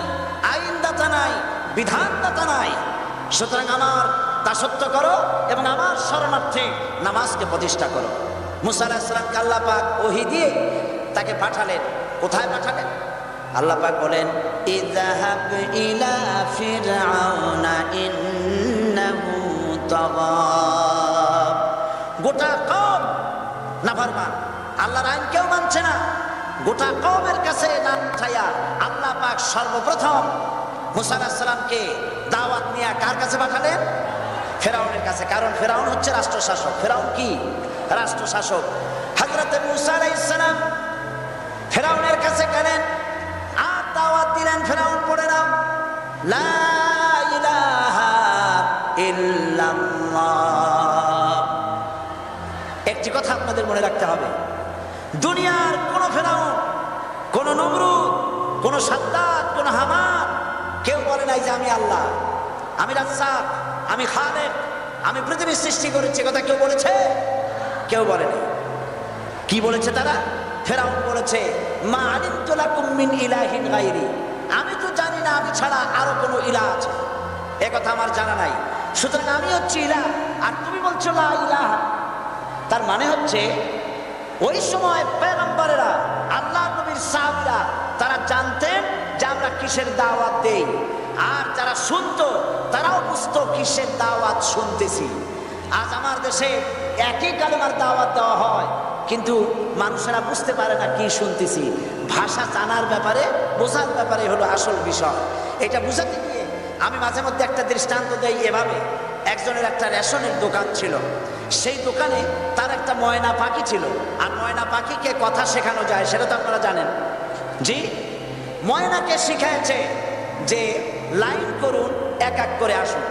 আইনদাতা নাই, বিধানদাতা নাই, সুতরাং আমার দাসত্ব করো এবং আমার শরণার্থে নামাজকে প্রতিষ্ঠা করো। মূসা আলাইহিস সালামকে আল্লাহ পাক ওহী দিয়ে তাকে পাঠালেন। কোথায় পাঠালেন? আল্লাহ পাক বলেন ইযহাব ইলা ফিরআউনা ইন্নাহু তাগা। গোটা কওম নাফরমান, আল্লাহর আইন কেউ মানছে না, গোটা কওমের কাছে না ছায়া আল্লাহ পাক সর্বপ্রথম মূসা আলাইহিস সালামকে দাওয়াত নিয়ে কার কাছে পাঠালেন? ফেরাউনের কাছে। কারণ ফেরাউন হচ্ছে রাষ্ট্রশাসক। ফেরাউন কি? রাষ্ট্রশাসক। হযরতে মূসা আলাইহিস সালাম ফেরাউনের কাছে গেলেন আর দাওয়াত দিলেন। ফেরাউন পড়ে নাও লা ইলাহা ইল্লাল্লাহ। একটি কথা আপনাদের মনে রাখতে হবে, দুনিয়ার কোন ফেরাউন, কোন নমরুদ, কোন সাদ্দাত, কোন হামান কেউ বলে নাই যে আমি আল্লাহ, আমি রাজ্জাক, আমি খালেক, আমি পৃথিবীর সৃষ্টি করেছি। কথা কেউ বলেছে? কেউ বলেনি। কি বলেছে তারা? ফেরাউন বলেছে মা আলিমতু লাকুম মিন ইলাহিন গায়রি, আমি তো জানি না আমি ছাড়া আরো কোনো ইলাহ আছে, এ কথা আমার জানা নাই, সুতরাং আমি হচ্ছি ইলাহ আর তুমি বলছো লা ইলাহা। তার মানে হচ্ছে ওই সময় পয়গম্বরেরা, আল্লাহ নবীর সাহাবীরা তারা জানতেন যে আমরা কিসের দাওয়াত দেই, আর যারা শুনতো তারাও বুঝতো কিসের দাওয়াত শুনতেছি। আজ আমার দেশে একই কালেমার দাওয়াত দেওয়া হয়, কিন্তু মানুষেরা বুঝতে পারে না কি শুনতেছি। ভাষা জানার ব্যাপারে, বোঝার ব্যাপারে হলো আসল বিষয়। এটা বুঝাতে গিয়ে আমি মাঝে মধ্যে একটা দৃষ্টান্ত দেই এভাবে। একজনের একটা রেশনের দোকান ছিল, সেই দোকানে তার একটা ময়না পাখি ছিল। আর ময়না পাখিকে কথা শেখানো যায়, সেটা তো আপনারা জানেন। জি, ময়নাকে শিখাইছে যে লাইন করুন, এক এক করে আসুন।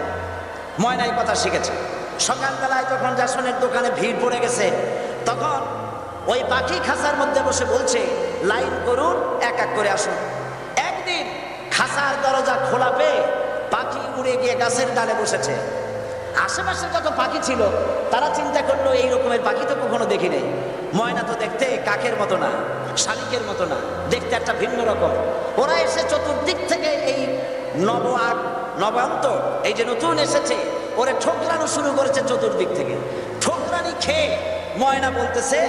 ময়নাই কথা শিখেছে। সকালবেলায় যখন রেশনের দোকানে ভিড় পড়ে গেছে, তখন ওই পাখি খাঁচার মধ্যে বসে বলছে লাইন করুন, এক এক করে আসুন। একদিন খাঁচার দরজা খোলা পেয়ে পাখি উড়ে গিয়ে গাছের ডালে বসেছে। আশেপাশে যত পাখি ছিল তারা চিন্তা করলো এই রকমের পাখি তো কখনো দেখি নাই। ময়না তো দেখতে কাকের মতো না, শালিকের মতো না, দেখতে একটা ভিন্ন রকম। ওরা এসে চতুর্দিক থেকে এই নবান্ত, এই যে নতুন এসেছে, ওরে ঠোকরানো শুরু করেছে চতুর্দিক থেকে। ঠোকরানি খেয়ে ময়না বলতেছে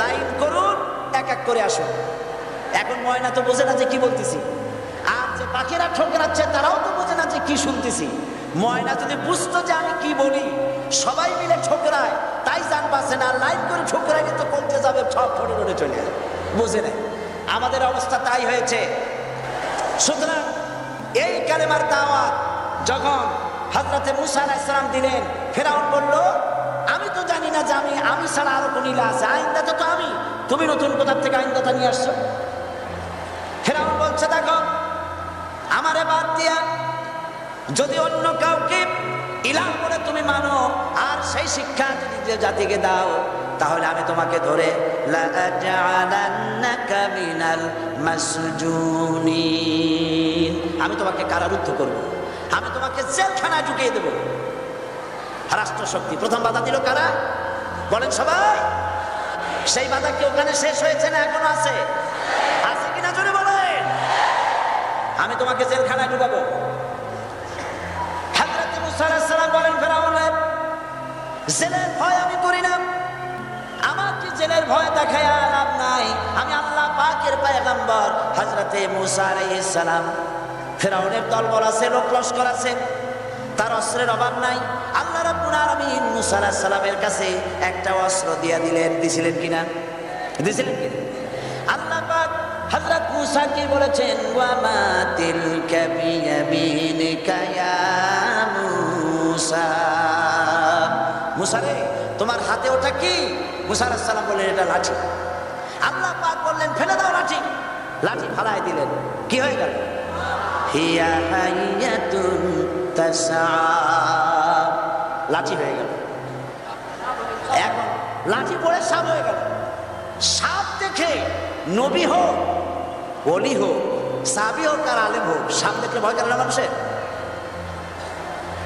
লাইন করুন, এক এক করে আসুন। এখন ময়না তো বোঝে না যে কি বলতেছি, আর যে পাখিরা ঠোকরাচ্ছে তারাও তো বোঝে না যে কি শুনতেছি। ময়না যদি বুঝতো যে আমি কি বলি, সবাই মিলে ঠোকরায়, তাই জান পাচ্ছে না। লাইন করে ঠোকরাইলে তো করতে যাবে, সব ফটে ফটে চলে যায়, বুঝে নেয়। আমাদের অবস্থা তাই হয়েছে। সুতরাং এই কালেমার দাওয়াত যখন হযরতে মূসা আলাইহিস সালাম দিলেন, ফেরাউন বলল আমি তো জানি না যে আমি ছাড়া আরো কোন ইলাহ আছে, আইনদাতা তো আমি, তুমি নতুন কোথা থেকে আইনদাতা নিয়ে আসছো? ফেরাউন বলছে দেখো, আমারে বাদ দিয়া যদি অন্য কাউকে ইলাহ বলে তুমি মানো, আর সেই শিক্ষা যদি যে জাতিকে দাও, তাহলে আমি তোমাকে ধরে লাআজআলান্নাকা মিনাল মাসজুনিন, আমি তোমাকে কারারুদ্ধ করব, আমি তোমাকে জেলখানায় ঢুকিয়ে দেব। রাষ্ট্রশক্তি প্রথম বাধা দিল কারা? বলেন সবাই। সেই বাধা কি ওখানে শেষ হয়েছে না এখনো আছে? আছে কিনা জোরে বলেন। আমি তোমাকে জেলখানায় ঢুকাবো। হযরত মূসা আলাইহিস সালাম বলেন ফেরাউনের, জেলের ভয় আমি করি না, আমাকে জেলের ভয় দেখায়া লাভ নাই, আমি আল্লাহ পাকের পয়গম্বর হযরতে মূসা আলাইহিস সালাম। ফেরাউনের দলবল আছে, লোক লস্কর আছে, তার অস্ত্রের অভাব নাই। আল্লাহ রাব্বুল আলামিন মূসা আলাইহিস সালামের কাছে একটা অস্ত্র দিয়া দিলেন। দিছিলেন কিনা? দিছিলেন কিনা? আল্লাহ পাক হযরত মূসা কি বলেছেন? ওয়া মা তিলকা বিয়ামিনিকা ইয়া মূসা। মূসা রে, তোমার হাতে ওটা কি? মূসা আলাইহিস সালাম বললেন, এটা লাঠি। আল্লাহ পাক বললেন, ফেলে দাও লাঠি। লাঠি ফালায় দিলেন। কি হয়ে গেল? হিয়া হাইয়াতুন তাসআ। লাঠি হয়ে গেল। এখন লাঠি পড়ে সাপ হয়ে গেল। সাপ দেখে নবী হোক, ওলি হোক, সাহাবী হোক আর আলেম হোক, সাপ দেখলে ভয় করে না মানুষের?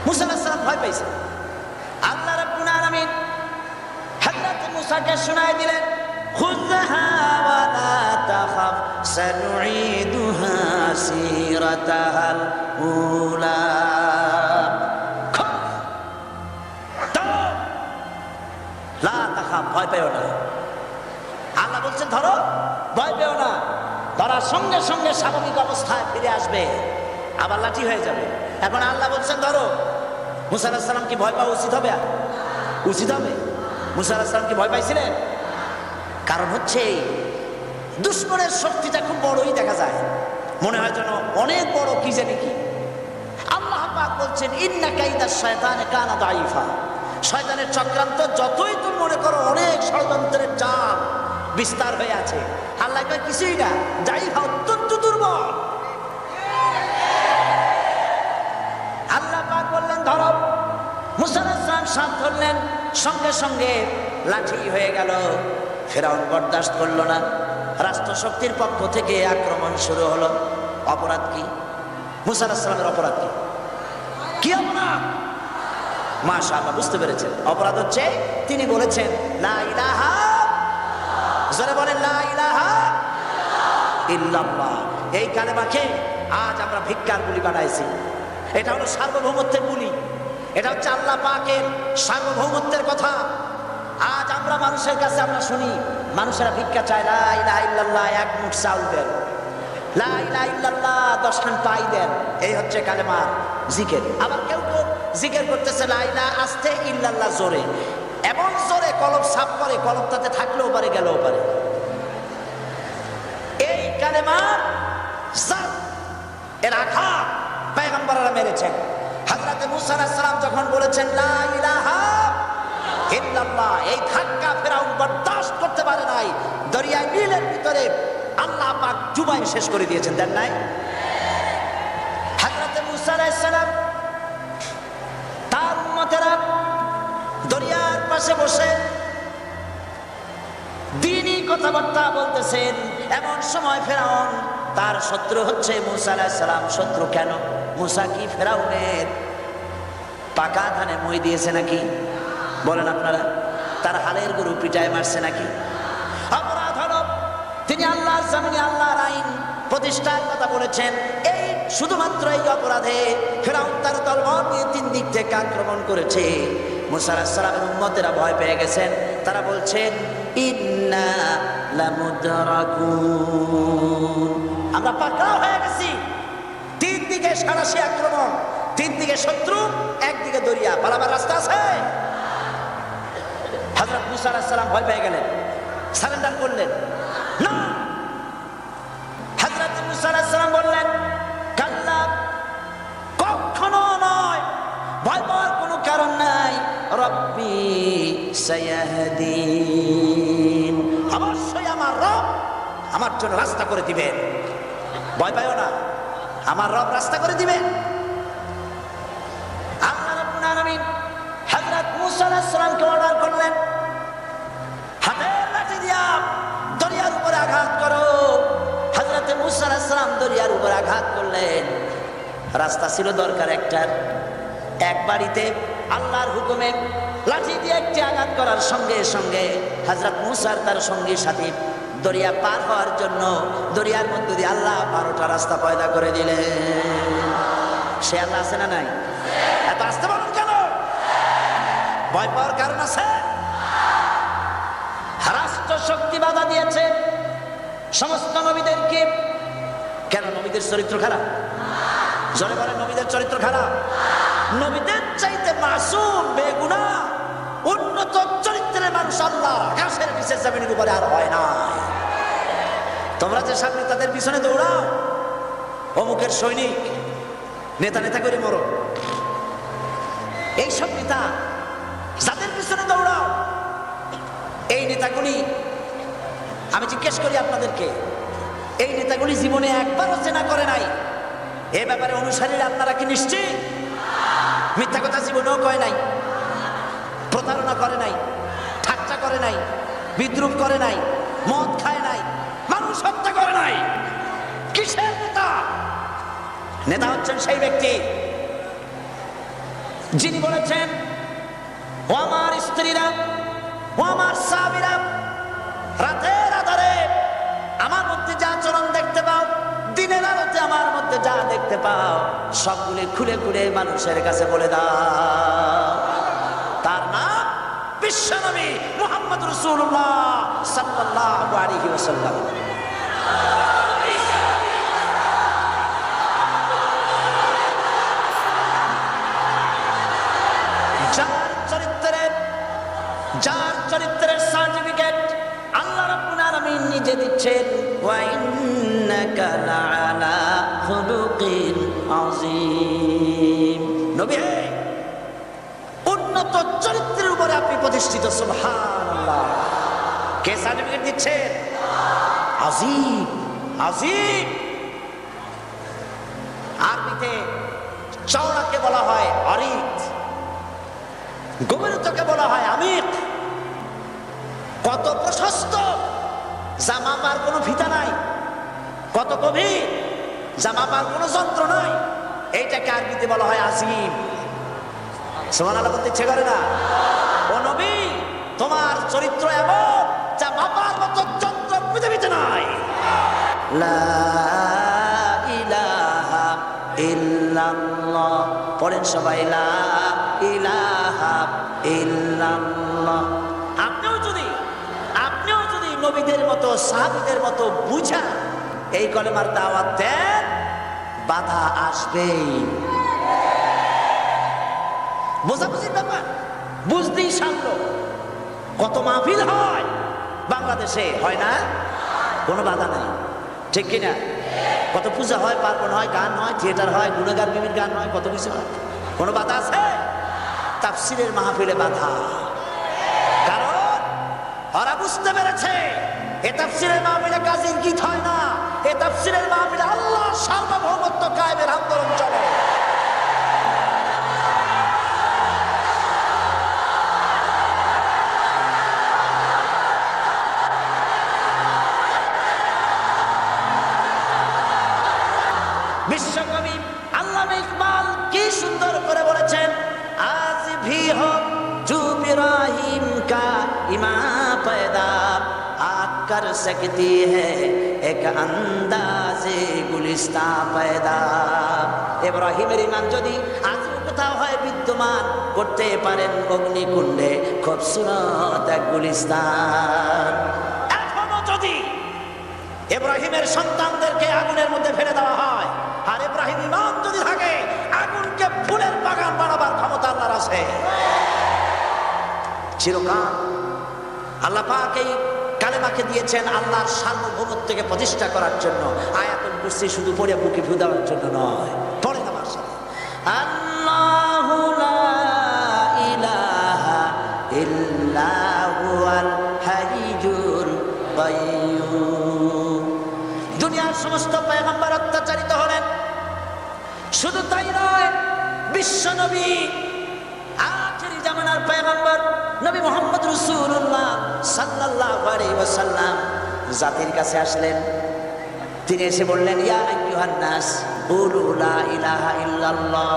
মূসা আলাইহিস সালাম ভয় পাইছে। আল্লাহ রাব্বুল আলামিন হযরত মূসাকে শোনায় দিলেন, খুযহা ওয়া লা তাখাফ সানুঈদুহা সিরাতাহাল উলা। লা তাখাফ, ভয় পেও না। আল্লাহ বলছেন ধরো, ভয় পেও না। ধরার সঙ্গে সঙ্গে স্বাভাবিক অবস্থায় ফিরে আসবে, আবার লাঠি হয়ে যাবে। এখন আল্লাহ বলছেন ধরো। মূসা আলাইহিস সালাম কি ভয় পাওয়া উচিত হবে? উচিত হবে? মূসা আলাইহিস সালাম কি ভয় পাইছিলেন? কারণ হচ্ছে দুশমনের শক্তিটা খুব বড়ই দেখা যায়, মনে হয় যেন অনেক বড়, কি জানি কি। আল্লাহ পাক বলছেন, ইন্না কাইদা শায়তানে কানা দাঈফা। শয়তানের চক্রান্ত যতই তুমি মনে করো অনেক ষড়যন্ত্রের জাল বিস্তার হয়ে আছে, আল্লাহ কয় কিছুই না, দাঈফা, অত্যন্ত দুর্বল। আল্লাহ পাক বললেন ধরো। মূসা আলাইহিস সালাম সাপ ধরলেন, সঙ্গে সঙ্গে লাঠি হয়ে গেল। ফেরাউন বরদাস্ত করলো না। রাষ্ট্রশক্তির পক্ষ থেকে আক্রমণ শুরু হলো। অপরাধ কি? মূসা আলাইহিস সালামের অপরাধ কি? কি অপরাধ? মাশাআল্লাহ, বুঝতে পেরেছেন। অপরাধ হচ্ছে তিনি বলেছেন লা ইলাহা, জোরে বলেন লা ইলাহা ইল্লাল্লাহ। এই কালেমাকে আজ আমরা ভিক্ষার বুলি বানাইছি। এটা হলো সার্বভৌমত্বের বুলি, এটা হচ্ছে আল্লাহ পাকের সার্বভৌমত্বের কথা। আজ আমরা মানুষের কাছে আমরা শুনি, মানুষেরা ভিক্ষা চায়, লা ইলাহা ইল্লাল্লাহ, এক মুঠ চাউল দেন, লা ইলাহা ইল্লাল্লাহ 10 খান পাই দেন। এই হচ্ছে কালেমার জিকির। আবার কেউ কেউ জিকির করতেছে লা ইলাহা আস্তে, ইল্লাল্লাহ জোরে, এমন জোরে কলব সাফ করে, কলব তাতে থাকলেও পারে গেলেও পারে। এই কালেমার জাত, এর আঘাত পয়গম্বররা মেরেছেন। হযরত মূসা আলাইহিস সালাম যখন বলেছেন লা ইলাহা ইল্লাল্লাহ, এই ধাক্কা ফেরাউন বরদাস্ত করতে পারে নাই। দরিয়ায় নীলের ভিতরে আল্লাহ পাক ডুবাই শেষ করে দিয়েছেন, দেন নাই? হযরত মূসা আলাইহিস সালাম তার উম্মতেরা দরিয়ার পাশে বসে দ্বীনি কথাবার্তা বলতেছেন। এমন সময় ফেরাউন, তার শত্রু হচ্ছে মূসা আলাইহিস সালাম। শত্রু কেন? মূসা কি ফেরাউনের পাকা ধানে মই দিয়েছে নাকি? বলেন আপনারা, তার হালের গরু পিটায় মারছে নাকি? অপরাধ হলো তিনি আল্লাহর জমিনে আল্লাহর আইন প্রতিষ্ঠার কথা বলেছেন। এই শুধুমাত্র এই অপরাধে ফেরাউন তার তলবার নিয়ে 3 দিক থেকে আক্রমণ করেছে। মূসা আলাইহিস সালামের উম্মতেরা ভয় পেয়ে গেছেন। তারা বলছেন ইন্না লামুদরাকুন, আমরা পাকড়াও হয়ে গেছি। 3 দিকে সারাশি আক্রমণ, 3 দিকে শত্রু, একদিকে দরিয়া, পালাবার রাস্তা আছে? হযরত মূসা আলাইহিস সালাম ভয় পেয়ে গেলেন, সারেন্ডার করলেন না। হযরত মূসা আলাইহিস সালাম বললেন কাল্লা, কখনো নয়, ভয় পাওয়ার কোনো কারণ নাই। রব্বি সায়াহদিন, অবশ্যই আমার রব আমার জন্য রাস্তা করে দিবেন। ভয় পাইও না, আমার রব রাস্তা করে দিবেন। আল্লাহ রাব্বুল আলামিন হযরত মূসা আলাইহিস সালামকে অর্ডার করলেন, হাতের লাঠি দিয়া দরিয়ার উপরে আঘাত করো। হযরত মূসা আলাইহিস সালাম দরিয়ার উপরে আঘাত করলেন। রাস্তা ছিল দরকার একটার, এক বাড়িতে আল্লাহর হুকুমে লাঠি দিয়ে একটি আঘাত করার সঙ্গে সঙ্গে হযরত মূসা আর তার সঙ্গী সাথী দরিয়া পার হওয়ার জন্য দরিয়ার মধ্যে দিয়ে আল্লাহ 12টা রাস্তা পয়দা করে দিলেন। সে আল্লাহ আছে না নাই? এত আসতে বলুন কেন? ভয় পাওয়ার কারণ আছে? রাষ্ট্র শক্তি বাধা দিয়েছে সমস্ত নবীদেরকে। কেন নবীদের চরিত্র খারাপ? জোরে বলে, নবীদের চরিত্র খারাপ? নবীদের চাইতে মাসুম বেগুনাহ উন্নত চরিত্রের মানুষ আল্লাহ আকাশের নিচে জমিনের উপরে আর হয় না। তোমরা যে সামনে তাদের পিছনে দৌড়াও, অমুকের সৈনিক, নেতা নেতা করে মরো, এইসব নেতা যাদের পিছনে দৌড়াও, এই নেতাগুলি, আমি জিজ্ঞেস করি আপনাদেরকে, এই নেতাগুলি জীবনে একবারও চেনা করে নাই? এ ব্যাপারে অনুসারীরা আপনারা কি নিশ্চিত? মিথ্যা কথা জীবনেও কয় নাই, প্রতারণা করে নাই, ঠাট্টা করে নাই, বিদ্রুপ করে নাই, মদ খায় নাই, মানুষ হত্যা করে নাই। কিসের নেতা? নেতা হচ্ছেন সেই ব্যক্তি যিনি বলেছেন, ও আমার স্ত্রীরা, ও আমার সাহাবীরা, রাতের আধারে আমার মধ্যে যা আচরণ দেখতে পাও, দিনের আলোতে আমার মধ্যে যা দেখতে পাও, সবগুলি খুলে খুলে মানুষের কাছে বলে দাও। তার নাম বিশ্বনবী মুহাম্মদ রাসূলুল্লাহ সাল্লাল্লাহু আলাইহি ওয়াসাল্লাম। যার চরিত্রের সার্টিফিকেট আল্লাহ রাব্বুল আলামিন নিজে দিচ্ছেন, ওয়া ইন্নাকা লাআলা খুলুকিন আযীম। নবী, উন্নত চরিত্রের উপরে আপনি প্রতিষ্ঠিত। সুবহানাল্লাহ। কে সার্টিফিকেট দিচ্ছেন? আযীম, আযীম। আরবিতে চওড়াকে বলা হয় আরিদ, গভীরতাকে বলা হয় আমিক। কত প্রশস্ত, যা মাপার কোনো ফিতা নাই, কত গভীর, যা মাপার কোনো যন্ত্র নাই, এইটাকে আরবিতে বলা হয় আযীম। সুবহানাল্লাহ বলতে ইচ্ছে করে না? ও নবী, তোমার চরিত্র এমন যা মাপার মতো যন্ত্র পৃথিবীতে নাই। লা ইলাহা ইল্লাল্লাহ। পড়েন সবাই, লা ইলাহা ইল্লাল্লাহ। আপনিও যদি নবীদের মতো সাহাবীদের মতো বুঝা এই কলেমার দাওয়াত দেন, বাধা আসবেই। বোঝাবুঝির ব্যাপার, বুঝতেই সামল। কত মাহফিল হয় বাংলাদেশে, হয় না? কোনো বাধা নাই, ঠিক কিনা? কত পূজা হয়, পার্বণ হয়, গান হয়, থিয়েটার হয়, গুণগান, বিভিন্ন গান হয়, কত কিছু হয়। কোনো বাধা আছে? তাফসীরের মাহফিলে বাধা। কারণ ওরা বুঝতে পেরেছে এ তাফসীরের মাহফিলে কাজীর গীত হয় না, এ তাফসীরের মাহফিলে আল্লাহর সার্বভৌমত্ব কায়েমের আন্দোলন চলে। বিশ্বকবি আল্লামা ইকবাল কি সুন্দর করে বলেছেন, আজ ভি হো জু ইব্রাহিম কা ইমা पैदा आग कर सकती है एक अंदाज़े गुलिस्तां पैदा। ইব্রাহিমের ঈমান যদি আজ কোথাও হয় বিদ্যমান, করতে পারেন অগ্নিকুণ্ডে খুবসুরত এক গুলিস্তান। এখনো যদি ইব্রাহিমের সন্তানদেরকে আগুনের মধ্যে ফেলে দেওয়া হয়, আর ইব্রাহিম ঈমান যদি থাকে, আগুনকে ফুলের বাগান বানাবার ক্ষমতা আল্লাহর আছে। চিরকাল আল্লাহ পাক এই কালেমাকে দিয়েছেন আল্লাহর সার্বভৌমত্বকে প্রতিষ্ঠা করার জন্য। আয়াতুল কুরসি শুধু পড়ে বুকে ফু দেওয়ার জন্য নয়। পড়েন আমার সাথে, আল্লাহু লা ইলাহা ইল্লা হুয়াল হাইয়ুল কাইয়্যুম। দুনিয়ার সমস্ত পয়গম্বর অত্যাচারিত হলেন, শুধু তাই নয়, বিশ্ব নবী আখিরি জামানার পয়গম্বর নবী মুহাম্মদ রাসূলুল্লাহ সাল্লাল্লাহু আলাইহি ওয়াসাল্লাম জাতির কাছে আসলেন। তিনি এসে বললেন, ইয়া আইয়ুহান নাস কুলু লা ইলাহা ইল্লাল্লাহ।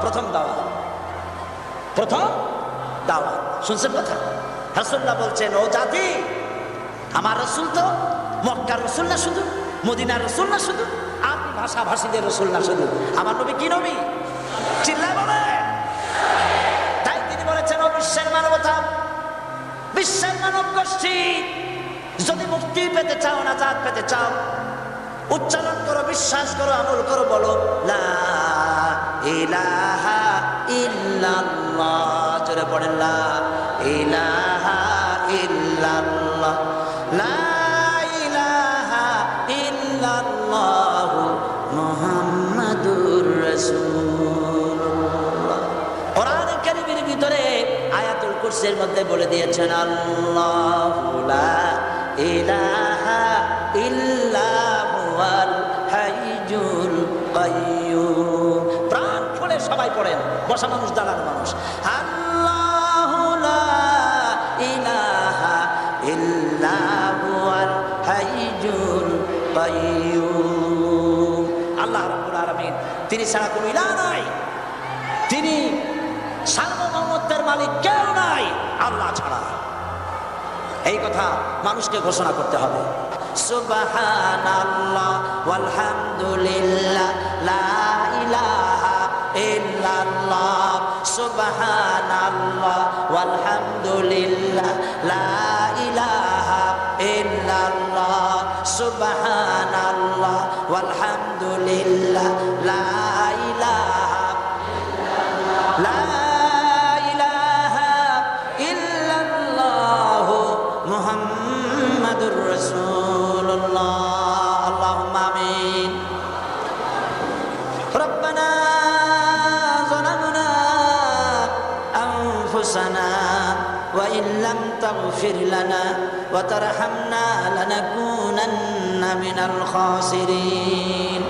প্রথম দাওয়াত শুনছেন কথা? রাসূলুল্লাহ বলছেন, ও জাতি, আমার রাসূল তো মক্কার রাসূল না শুধু, মদিনার রাসূল না শুধু, আপনি ভাষাভাষীদের রাসূল না শুধু, আমার নবী কি নবী? চিল্লায় বলে। তাই তিনি বলেছেন, ও বিশ্বের মানবতা, বিশ্বের মানব গোষ্ঠী, যদি মুক্তি পেতে চাও, নাজাত পেতে চাও, উচ্চারণ করো, বিশ্বাস করো, আমল করো, বলো লা ইলাহা ইল্লাল্লাহ। জোরে পড়েন লা ইলাহা ইল্লাল্লাহ, লা ইলাহা ইল্লাল্লাহ মুহাম্মাদুর রাসূলুল্লাহ। কোরআন কারীমের ভিতরে আয়াতুল কুরসির মধ্যে বলে দিয়েছেন আল্লাহু লা ইলাহা ইল্লা হুয়াল হাইয়ুল কাইয়্যুম। প্রাণ খুলে সবাই পড়েন, বসা মানুষ, দাঁড়ানো মানুষ। আল্লাহু লা ইলাহা ইল্লা হুয়াল হাইয়ুল কাইয়্যুম। আল্লাহ রাব্বুল আলামিন, তিনি ছাড়া কোনো ইলাহ নাই, তিনি সার্বভৌমত্বের মালিক কেউ নাই আল্লাহ ছাড়া। এই কথা মানুষকে ঘোষণা করতে হবে। সুবহানাল্লাহ ওয়ালহামদুলিল্লাহ লা ইলাহা ইল্লাল্লাহ, সুবহানাল্লাহ ওয়ালহামদুলিল্লাহ লা ইলাহা ইল্লাল্লাহ, সুবহানাল্লাহ ওয়ালহামদুলিল্লাহ লা ইলাহা লা মুহাম্মাদুর রাসূলুল্লাহ। আল্লাহুম্মা আমিন। রব্বানা যালামনা আনফুসানা ওয়া ইন লাম তাগফির লানা ওয়া তারহামনা লানাকুনান্না মিনাল খাসিরিন।